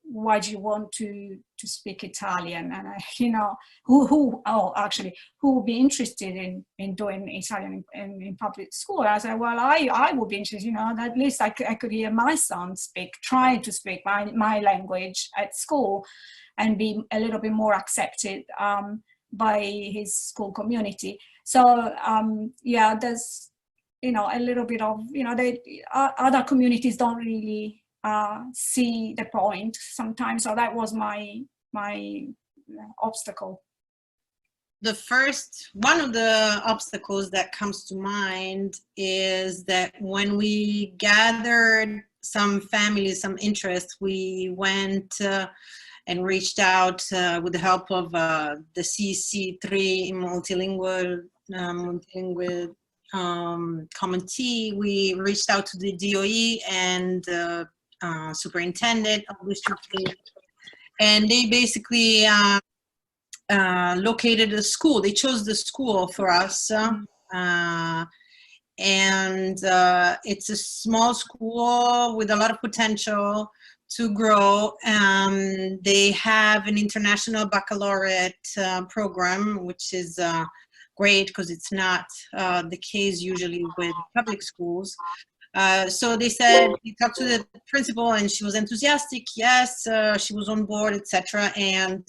why do you want to speak Italian? And you know, who would be interested in doing Italian in public school? I said, well, I would be interested, you know, at least I could hear my son try to speak my language at school and be a little bit more accepted by his school community. So yeah, there's, you know, a little bit of, you know, other communities don't really see the point sometimes. So that was my obstacle. One of the obstacles that comes to mind is that when we gathered some families, some interest, we went and reached out with the help of the CC3 multilingual committee. We reached out to the DOE and superintendent of district, and they basically located a school. They chose the school for us, and it's a small school with a lot of potential to grow. They have an international baccalaureate program, which is great because it's not the case usually with public schools. So they said, we talked to the principal and she was enthusiastic. Yes, she was on board, etc. And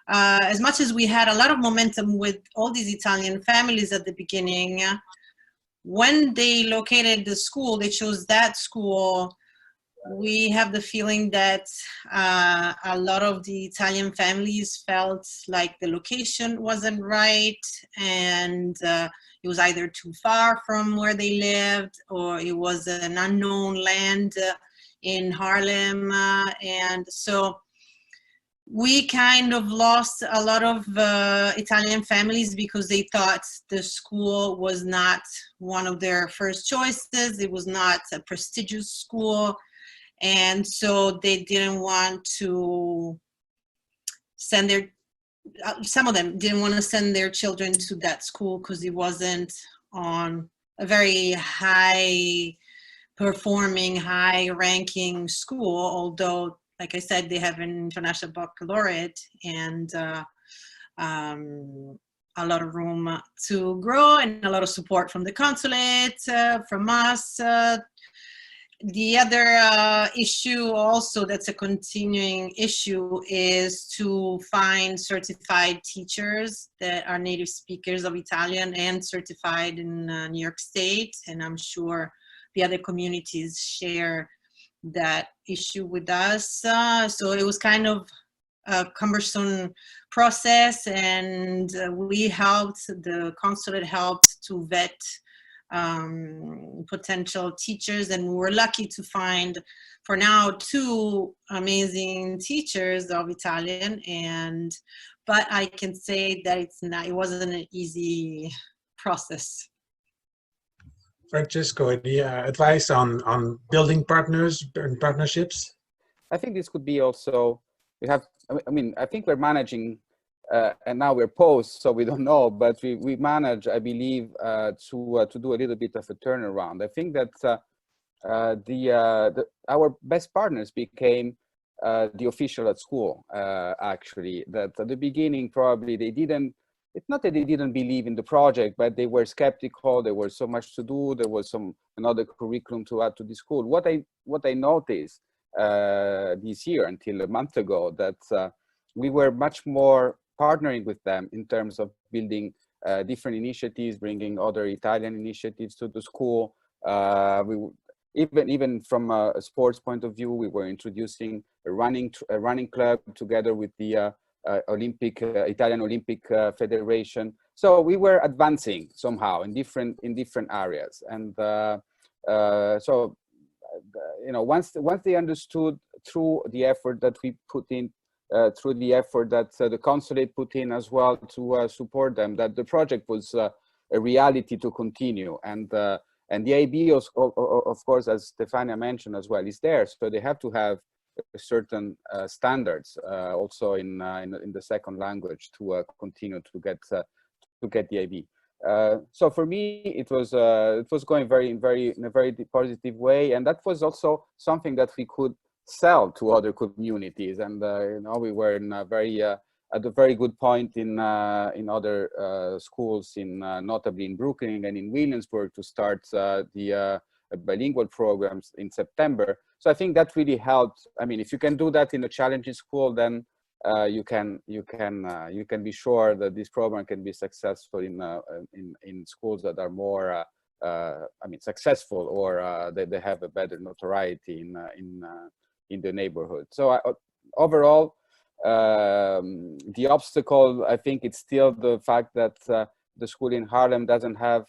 as much as we had a lot of momentum with all these Italian families at the beginning, when they located the school, they chose that school, we have the feeling that a lot of the Italian families felt like the location wasn't right, and it was either too far from where they lived, or it was an unknown land in Harlem, and so we kind of lost a lot of Italian families because they thought the school was not one of their first choices. It was not a prestigious school. And so they didn't want to send their, some of them didn't want to send their children to that school because it wasn't on a very high performing, high ranking school, although like I said, they have an international baccalaureate and a lot of room to grow and a lot of support from the consulate, from us. The other issue also that's a continuing issue is to find certified teachers that are native speakers of Italian and certified in New York State. And I'm sure the other communities share that issue with us. So it was kind of a cumbersome process, and we helped, the consulate helped to vet potential teachers, and we were lucky to find for now 2 amazing teachers of Italian, but I can say that it wasn't an easy process. Francesco, any advice on building partners and partnerships? I think this could be also, we have, I mean, I think we're managing, and now we're post, so we don't know, but we manage, I believe, to do a little bit of a turnaround. I think that our best partners became the official at school, actually. That at the beginning, probably they didn't, it's not that they didn't believe in the project, but they were skeptical. There was so much to do. There was another curriculum to add to the school. What I noticed this year until a month ago, that we were much more partnering with them in terms of building different initiatives, bringing other Italian initiatives to the school. Even from a sports point of view, we were introducing a running club together with the Italian Olympic Federation. So we were advancing somehow in different areas, and so you know, once they understood through the effort that we put in, through the effort that the consulate put in as well to support them, that the project was a reality to continue, and the idea, of course, as Stefania mentioned as well, is there. So they have to have certain standards also in the second language to continue to get the IB. So for me, it was going in a very positive way, and that was also something that we could sell to other communities. And you know, we were in a very at a very good point in other schools, notably in Brooklyn and in Williamsburg, to start the bilingual programs in September. So I think that really helped. I mean, if you can do that in a challenging school, then you can be sure that this program can be successful in schools that are more I mean, successful, or they have a better notoriety in the neighborhood. So overall, the obstacle, I think, it's still the fact that the school in Harlem doesn't have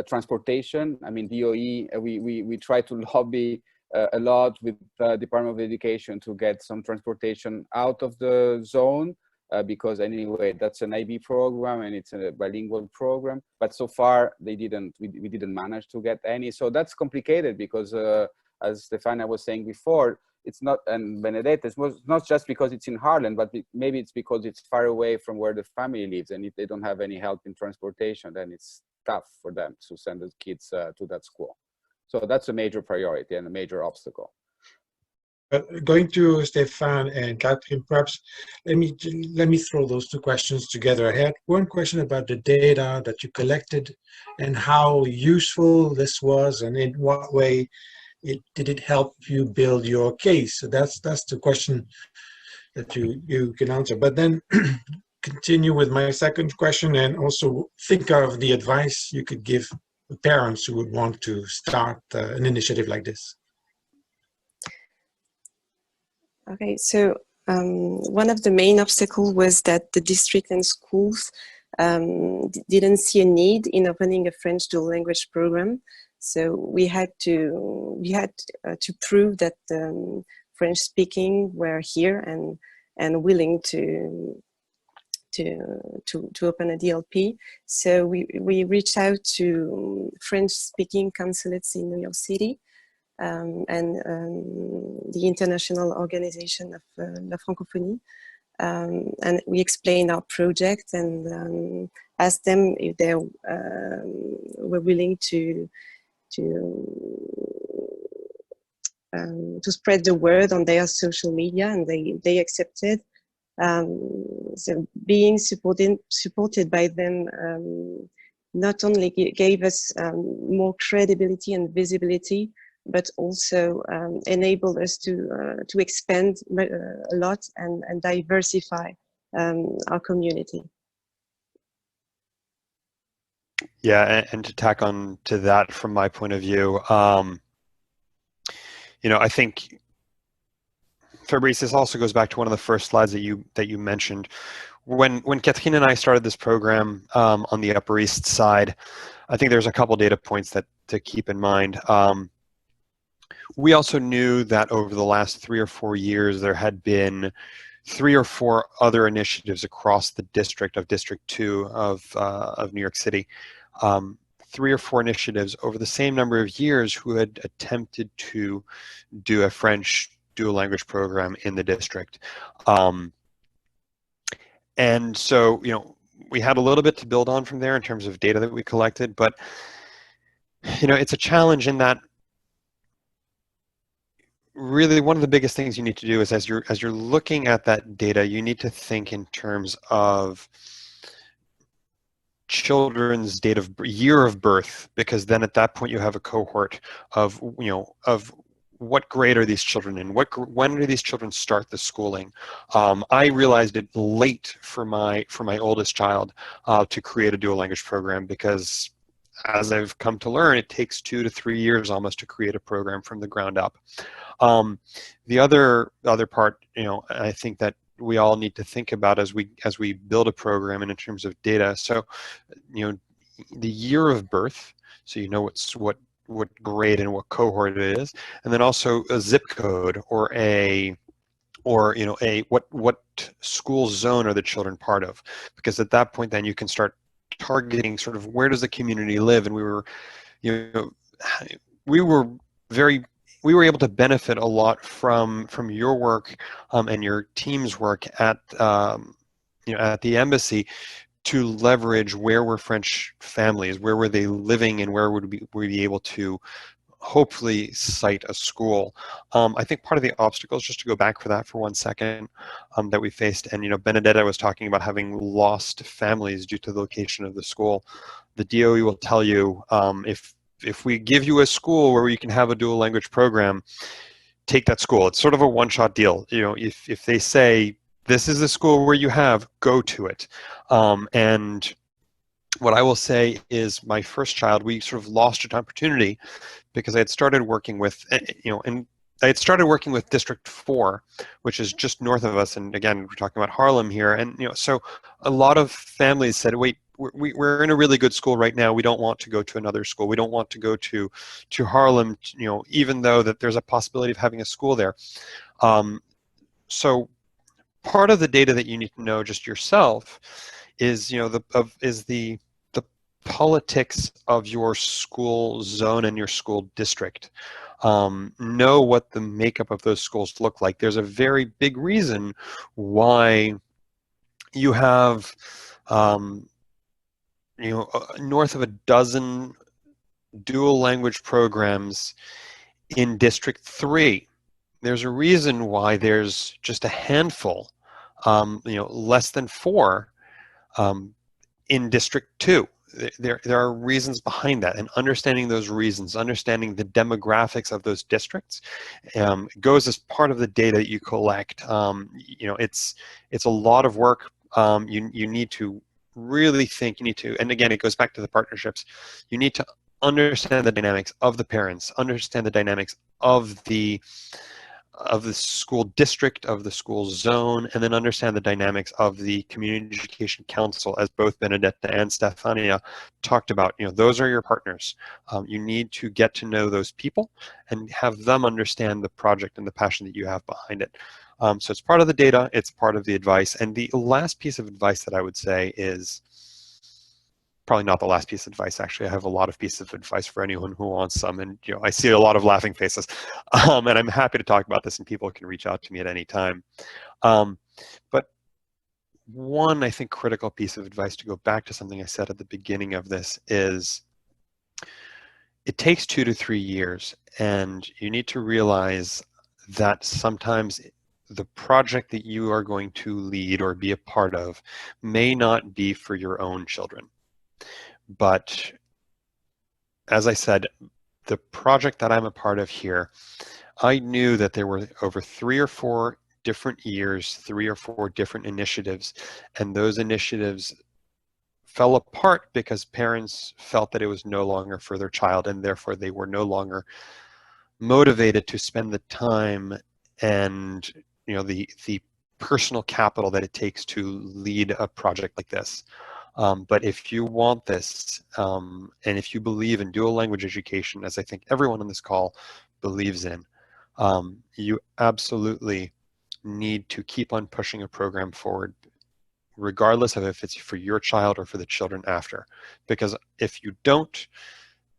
transportation. I mean, DOE, we try to lobby a lot with the Department of Education to get some transportation out of the zone, because anyway, that's an IB program and it's a bilingual program. But so far, we didn't manage to get any. So that's complicated because, as Stefania was saying before, it's not, and Benedetta, it's not just because it's in Harlem, but maybe it's because it's far away from where the family lives, and if they don't have any help in transportation, then it's tough for them to send the kids to that school. So that's a major priority and a major obstacle. But going to Stefan and Catherine, perhaps let me throw those 2 questions together. I had one question about the data that you collected and how useful this was, and in what way did it help you build your case. So that's the question that you can answer. But then continue with my second question, and also think of the advice you could give the parents who would want to start an initiative like this. Okay, so one of the main obstacles was that the district and schools didn't see a need in opening a French dual language program. So we had to prove that French speaking were here and willing to open a DLP. So we reached out to French speaking consulates in New York City. And the International Organization of La Francophonie. And we explained our project and asked them if they were willing to spread the word on their social media, and they accepted. So being supported by them not only gave us more credibility and visibility, but also enabled us to expand a lot and diversify our community. Yeah, and to tack on to that from my point of view, you know, I think, Fabrice, this also goes back to one of the first slides that you mentioned. When Catherine and I started this program on the Upper East Side, I think there's a couple data points to keep in mind. We also knew that over the last 3 or 4 years, there had been 3 or 4 other initiatives across the district of District 2 of New York City. 3 or 4 initiatives over the same number of years who had attempted to do a French dual language program in the district. And so, you know, we had a little bit to build on from there in terms of data that we collected, but, you know, it's a challenge in that really one of the biggest things you need to do is as you're looking at that data, you need to think in terms of children's year of birth, because then at that point you have a cohort of, you know, of what grade are these children in? When do these children start the schooling? I realized it late for my oldest child to create a dual language program, because as I've come to learn, it takes 2 to 3 years almost to create a program from the ground up. The other part, you know, I think that we all need to think about as we build a program and in terms of data. So, you know, the year of birth, so you know what grade and what cohort it is, and then also a zip code or you know what school zone are the children part of, because at that point then you can start targeting sort of where does the community live. And we were, you know, we were able to benefit a lot from your work and your team's work at you know, at the embassy, to leverage where were French families, where were they living, and where would we be able to hopefully cite a school. I think part of the obstacles, just to go back for that for 1 second, that we faced, and you know, Benedetta was talking about having lost families due to the location of the school. The DOE will tell you, if we give you a school where you can have a dual language program, take that school. It's sort of a one-shot deal. You know, if they say, this is the school where you have, go to it. And what I will say is my first child, we sort of lost an opportunity because I had started working with, you know, and I had started working with District 4, which is just north of us. And again, we're talking about Harlem here. And, you know, so a lot of families said, wait, we're in a really good school right now. We don't want to go to another school. We don't want to go to Harlem, you know, even though that there's a possibility of having a school there. So part of the data that you need to know just yourself is, you know, the politics of your school zone and your school district. Know what the makeup of those schools look like. There's a very big reason why you have you know, north of a dozen dual language programs in District 3. There's a reason why there's just a handful, you know, less than 4 in District 2. There are reasons behind that, and understanding those reasons, understanding the demographics of those districts, goes as part of the data that you collect. You know, it's a lot of work. You need to really think, and again, it goes back to the partnerships. You need to understand the dynamics of the parents, understand the dynamics of the the school district, of the school zone, and then understand the dynamics of the community education council, as both Benedetta and Stefania talked about. You know, those are your partners. You need to get to know those people and have them understand the project and the passion that you have behind it. So it's part of the data, it's part of the advice. And the last piece of advice that I would say is, probably not the last piece of advice, actually. I have a lot of pieces of advice for anyone who wants some, and you know, I see a lot of laughing faces. And I'm happy to talk about this, and people can reach out to me at any time. But one, I think, critical piece of advice, to go back to something I said at the beginning of this, is it takes 2 to 3 years, and you need to realize that sometimes the project that you are going to lead or be a part of may not be for your own children. But as I said, the project that I'm a part of here, I knew that there were over 3 or 4 different years, 3 or 4 different initiatives, and those initiatives fell apart because parents felt that it was no longer for their child, and therefore they were no longer motivated to spend the time and, you know, the personal capital that it takes to lead a project like this. But if you want this, and if you believe in dual language education, as I think everyone on this call believes in, you absolutely need to keep on pushing a program forward, regardless of if it's for your child or for the children after. Because if you don't,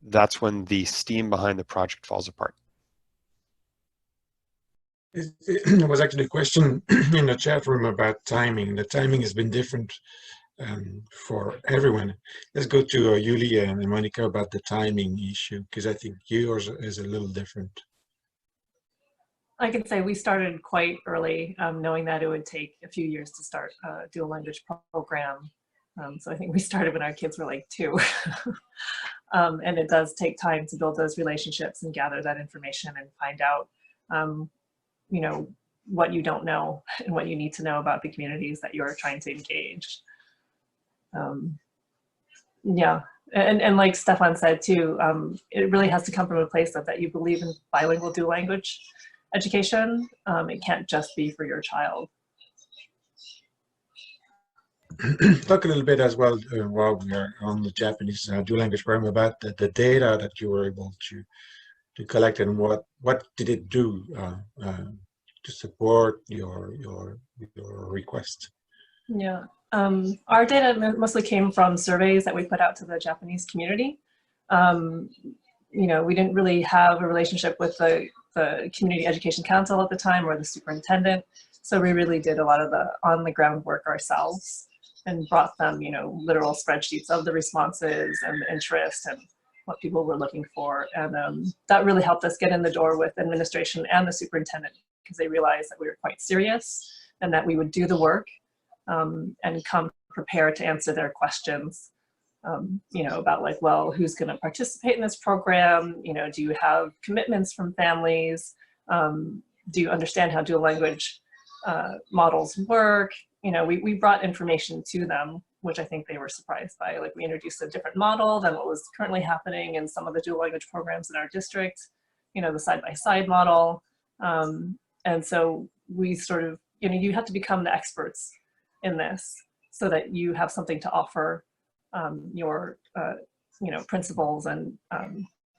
that's when the steam behind the project falls apart. There was actually a question in the chat room about timing. The timing has been different for everyone. Let's go to Julia and Monica about the timing issue, because I think yours is a little different. I can say we started quite early, knowing that it would take a few years to start a dual language program. So I think we started when our kids were like 2. And it does take time to build those relationships and gather that information and find out, you know, what you don't know and what you need to know about the communities that you're trying to engage. Yeah, and like Stefan said too, it really has to come from a place of that you believe in bilingual dual language education. It can't just be for your child. Talk a little bit as well while we are on the Japanese dual language program about the data that you were able to collect, and what did it do to support your request? Yeah. Our data mostly came from surveys that we put out to the Japanese community. You know, we didn't really have a relationship with the Community Education Council at the time, or the superintendent. So we really did a lot of the on-the-ground work ourselves and brought them, you know, literal spreadsheets of the responses and the interest and what people were looking for. And that really helped us get in the door with administration and the superintendent, because they realized that we were quite serious and that we would do the work. And come prepared to answer their questions, you know, about like, well, who's going to participate in this program? You know, do you have commitments from families? Do you understand how dual language models work? You know, we brought information to them, which I think they were surprised by. Like, we introduced a different model than what was currently happening in some of the dual language programs in our district, you know, the side-by-side model. And so we sort of, you know, you have to become the experts in this so that you have something to offer your you know, principals and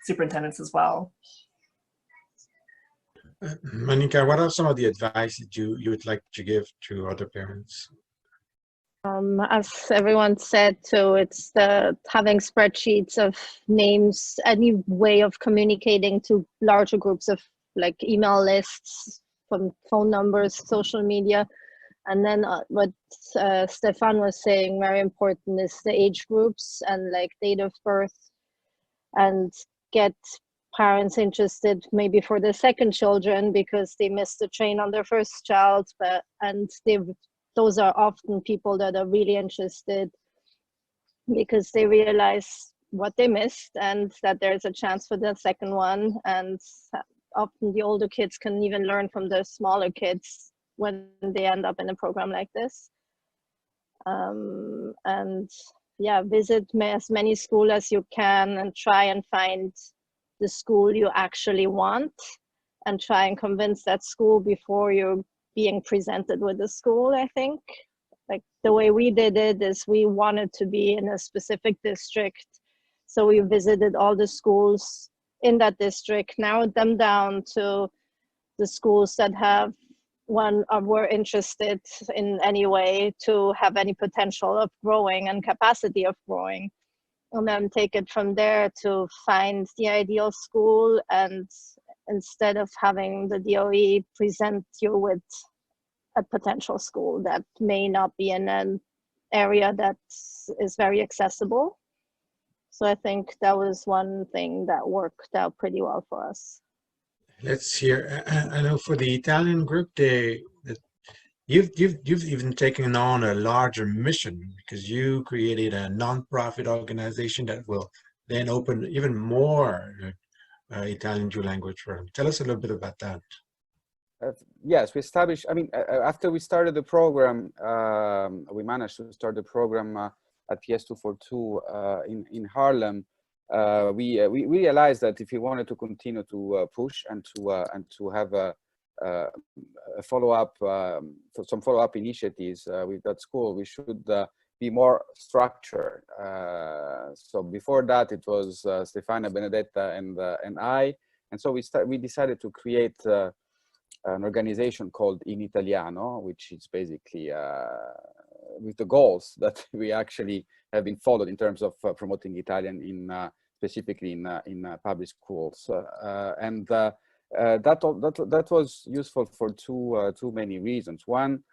superintendents as well. Monica, what are some of the advice that you would like to give to other parents? As everyone said, so it's having spreadsheets of names, any way of communicating to larger groups of like email lists, from phone numbers, social media. And then what Stefan was saying, very important, is the age groups and like date of birth, and get parents interested maybe for the second children because they missed the train on their first child, those are often people that are really interested because they realize what they missed and that there's a chance for the second one. And often the older kids can even learn from the smaller kids when they end up in a program like this. And yeah, visit as many schools as you can and try and find the school you actually want, and try and convince that school before you're being presented with the school, I think. Like the way we did it is we wanted to be in a specific district. So we visited all the schools in that district, narrowed them down to the schools that have were interested in any way to have any potential of growing and capacity of growing. And then take it from there to find the ideal school, and instead of having the DOE present you with a potential school that may not be in an area that is very accessible. So I think that was one thing that worked out pretty well for us. Let's hear. I know for the Italian group, you've even taken on a larger mission, because you created a non-profit organization that will then open even more Italian dual language programs. Tell us a little bit about that. Yes, we established, I mean, after we started the program, we managed to start the program at PS242 in Harlem. We realized that if we wanted to continue to push and to have a follow-up, some follow-up initiatives with that school, we should be more structured. So before that, it was Stefania, Benedetta, and I, and so we decided to create an organization called In Italiano, which is basically with the goals that we actually have been followed in terms of promoting Italian in specifically in public schools, and that was useful for too many reasons. One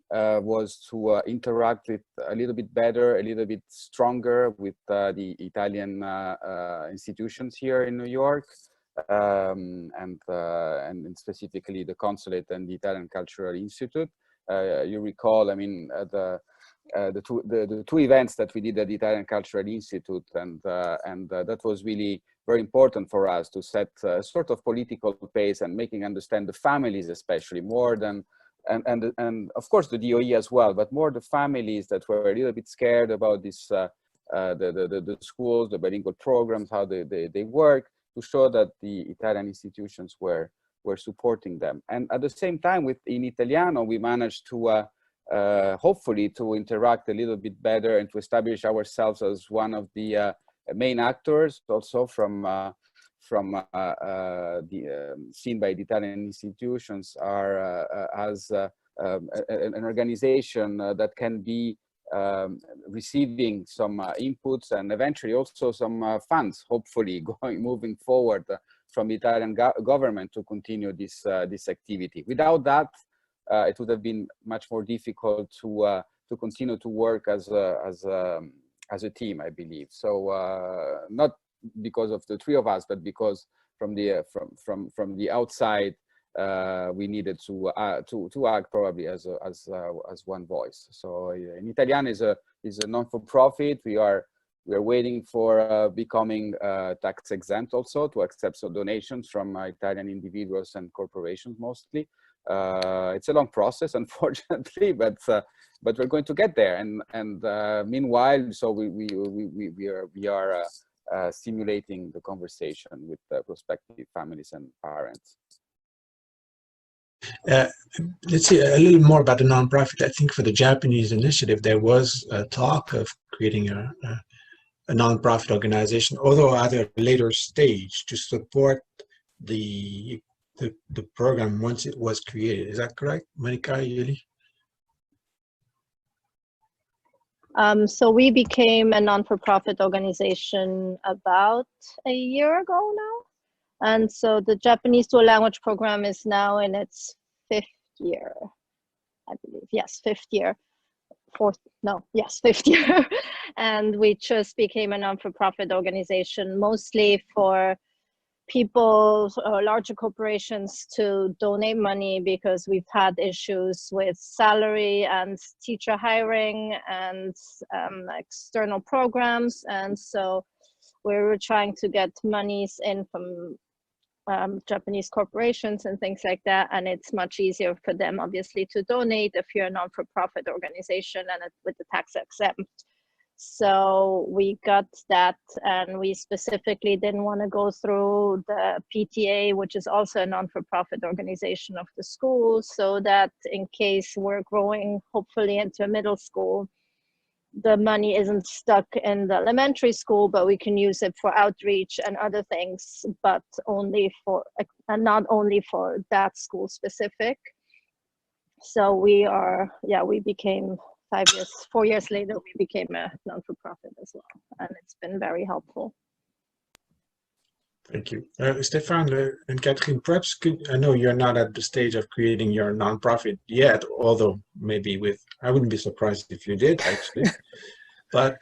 was to interact with a little bit better, a little bit stronger with the Italian institutions here in New York, and specifically the consulate and the Italian Cultural Institute. You recall, I mean, the two events that we did at the Italian Cultural Institute, and that was really very important for us to set a sort of political pace and making understand the families, especially more than, and of course the DOE as well, but more the families that were a little bit scared about this, the schools, the bilingual programs, how they work, to show that the Italian institutions were supporting them. And at the same time, in Italiano, we managed to hopefully to interact a little bit better and to establish ourselves as one of the main actors, also from seen by the Italian institutions, are as an organization that can be receiving some inputs and eventually also some funds, hopefully moving forward from the Italian government to continue this activity. Without that, it would have been much more difficult to continue to work as a team, I believe. So not because of the three of us, but because from the outside, we needed to act probably as one voice. So In Italiano is a non-for-profit. We are waiting for becoming tax exempt, also to accept some donations from Italian individuals and corporations mostly. It's a long process, unfortunately, but we're going to get there. And meanwhile, so we are stimulating the conversation with prospective families and parents. Let's see a little more about the nonprofit. I think for the Japanese initiative, there was a talk of creating a nonprofit organization, although at a later stage, to support the program once it was created. Is that correct, Monica, Yuli? So we became a non-for-profit organization about a year ago now. And so the Japanese dual language program is now in its 5th year, I believe. Yes, 5th year. 5th year. And we just became a non-for-profit organization, mostly for people or larger corporations to donate money, because we've had issues with salary and teacher hiring and external programs. And so we were trying to get monies in from Japanese corporations and things like that, and it's much easier for them obviously to donate if you're a non-for-profit organization and with the tax exempt So we got that, and we specifically didn't want to go through the PTA, which is also a non-for-profit organization of the school, so that in case we're growing, hopefully into a middle school, the money isn't stuck in the elementary school, but we can use it for outreach and other things, but only for, and not only for that school specific. So we became 4 years later, we became a non-for-profit as well, and it's been very helpful. Thank you. Stefan and Catherine, perhaps I know you're not at the stage of creating your nonprofit yet, although maybe I wouldn't be surprised if you did, actually. But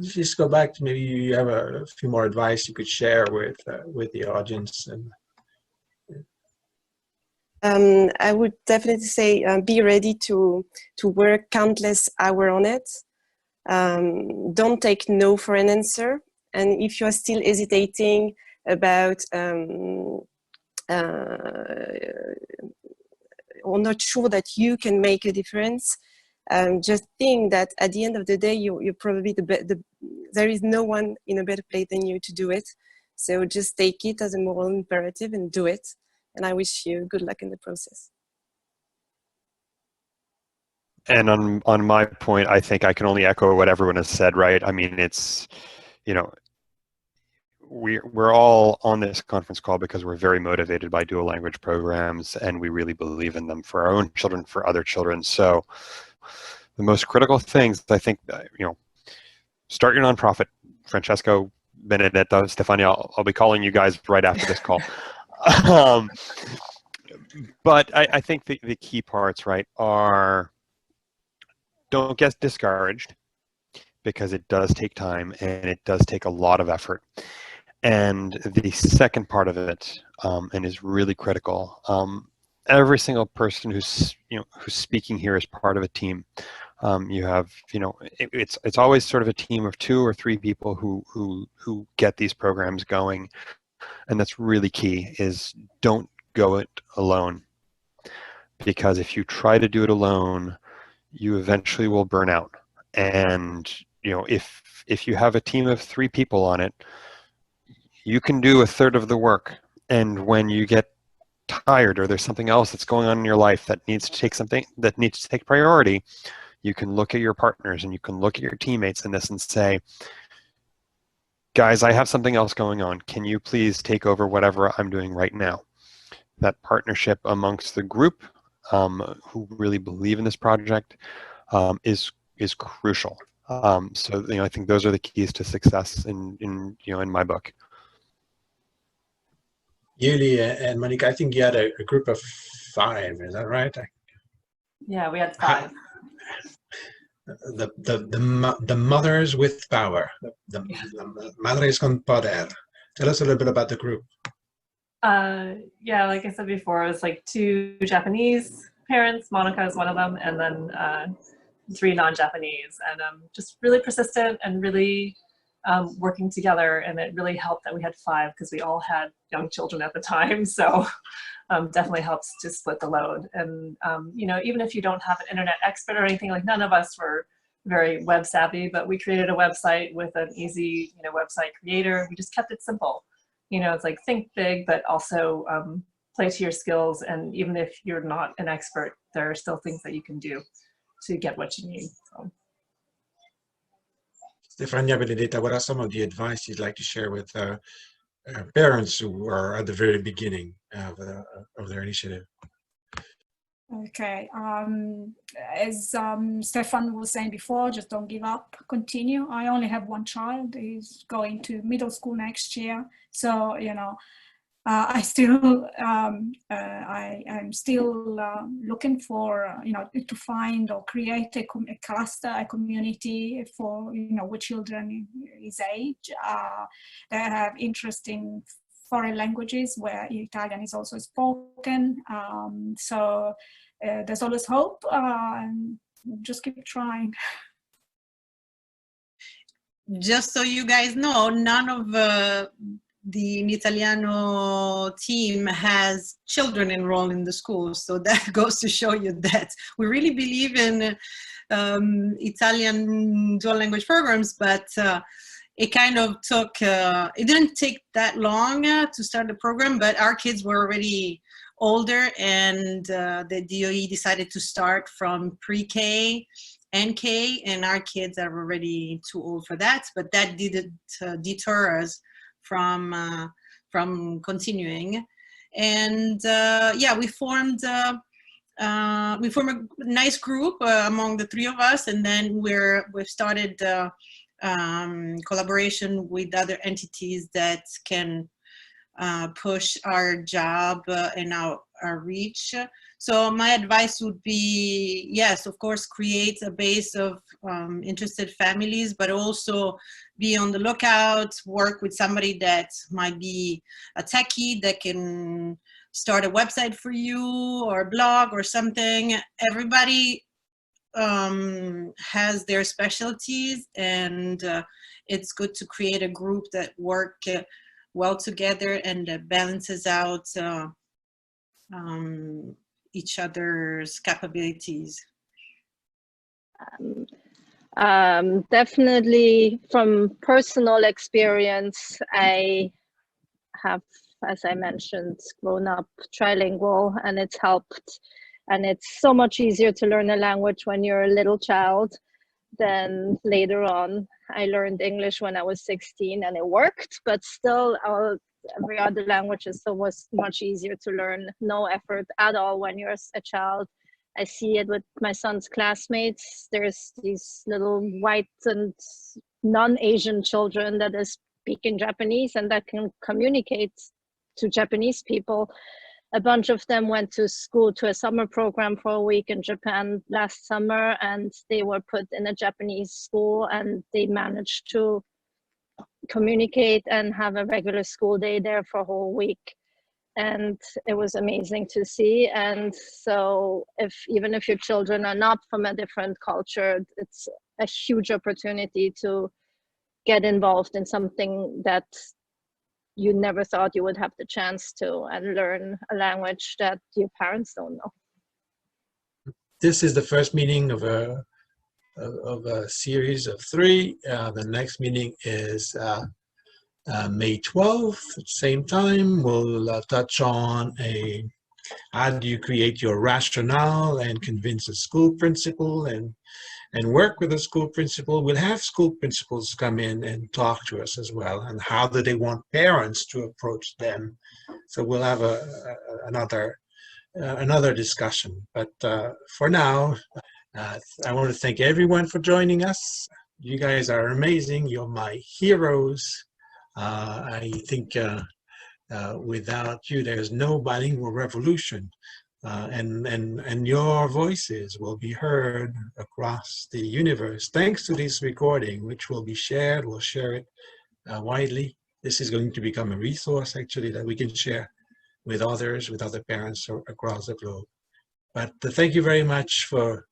just go back to maybe you have a few more advice you could share with the audience. And I would definitely say be ready to work countless hours on it. Don't take no for an answer. And if you're still hesitating about or not sure that you can make a difference, just think that at the end of the day, you're probably there is no one in a better place than you to do it. So just take it as a moral imperative and do it. And I wish you good luck in the process. And on my point, I think I can only echo what everyone has said, right? I mean, it's, you know, we're all on this conference call because we're very motivated by dual language programs, and we really believe in them for our own children, for other children. So the most critical things, I think, you know, start your nonprofit. Francesco, Benedetta, Stefania, I'll be calling you guys right after this call. But I think the key parts, right, are don't get discouraged, because it does take time and it does take a lot of effort. And the second part of it, and is really critical, every single person who's speaking here is part of a team. You have, you know, it's always sort of a team of 2 or 3 people who get these programs going, and that's really key. Is don't go it alone, because if you try to do it alone, you eventually will burn out. And you know, if you have a team of 3 people on it, you can do 1/3 of the work, and when you get tired or there's something else that's going on in your life that needs to take priority, you can look at your partners and you can look at your teammates in this and say, guys, I have something else going on. Can you please take over whatever I'm doing right now? That partnership amongst the group who really believe in this project is crucial. So, you know, I think those are the keys to success in my book. Yuli and Monica, I think you had a group of 5, is that right? Yeah, we had 5. The mothers with power, the madres con poder. Tell us a little bit about the group. Yeah, like I said before, it was like 2 Japanese parents, Monica is one of them, and then 3 non-Japanese, and just really persistent and really working together. And it really helped that we had 5, because we all had young children at the time. So definitely helps to split the load. And you know, even if you don't have an internet expert or anything, like none of us were very web savvy, but we created a website with an easy, you know, website creator. We just kept it simple. You know, it's like think big, but also play to your skills. And even if you're not an expert, there are still things that you can do to get what you need. So. Stefania, Benedetta, what are some of the advice you'd like to share with parents who are at the very beginning of their initiative? Okay, as Stefan was saying before, just don't give up, continue. I only have 1 child. He's going to middle school next year. So, you know, I still, I'm still looking for, you know, to find or create a cluster, a community for, you know, with children his age that have interest in foreign languages where Italian is also spoken. So there's always hope, and just keep trying. Just so you guys know, none of the Italiano team has children enrolled in the school. So that goes to show you that we really believe in Italian dual language programs, but it kind of took, it didn't take that long to start the program, but our kids were already older, and the DOE decided to start from pre-K and K, and our kids are already too old for that, but that didn't deter us from continuing. And yeah, we formed a nice group among the three of us, and then we've started collaboration with other entities that can push our job and our reach. So my advice would be, yes, of course, create a base of interested families, but also be on the lookout, work with somebody that might be a techie that can start a website for you or a blog or something. Everybody has their specialties, and it's good to create a group that work well together and that balances out each other's capabilities. Definitely from personal experience, I have, as I mentioned, grown up trilingual, and it's helped. And it's so much easier to learn a language when you're a little child than later on. I learned English when I was 16 and it worked, but still every other language is so much easier to learn. No effort at all when you're a child. I see it with my son's classmates. There's these little white and non-Asian children that are speaking Japanese and that can communicate to Japanese people. A bunch of them went to school, to a summer program for a week in Japan last summer, and they were put in a Japanese school, and they managed to communicate and have a regular school day there for a whole week. And it was amazing to see. And so even if your children are not from a different culture, it's a huge opportunity to get involved in something that you never thought you would have the chance to, and learn a language that your parents don't know. This is the first meeting of a series of 3. The next meeting is May 12th, at the same time. We'll touch on how do you create your rationale and convince a school principal and work with a school principal. We'll have school principals come in and talk to us as well, and how do they want parents to approach them. So we'll have another discussion. But for now, I want to thank everyone for joining us. You guys are amazing. You're my heroes. I think without you, there's no bilingual revolution. And your voices will be heard across the universe thanks to this recording, which will be shared. We'll share it widely. This is going to become a resource, actually, that we can share with others, with other parents across the globe. But thank you very much for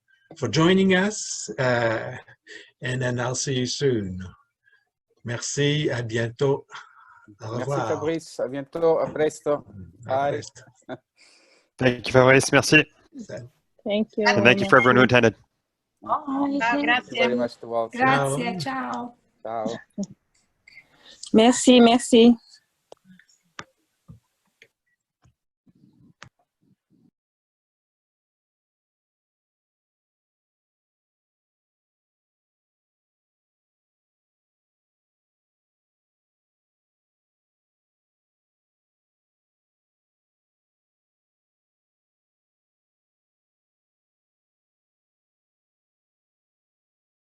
joining us, and then I'll see you soon. Merci, à bientôt. Au revoir. Merci Fabrice, à bientôt, à presto. Bye. Thank you, Fabrice. Merci. Thank you. And thank you for everyone who attended. Thank you very much to all. Grazie, ciao. Ciao. Merci, merci.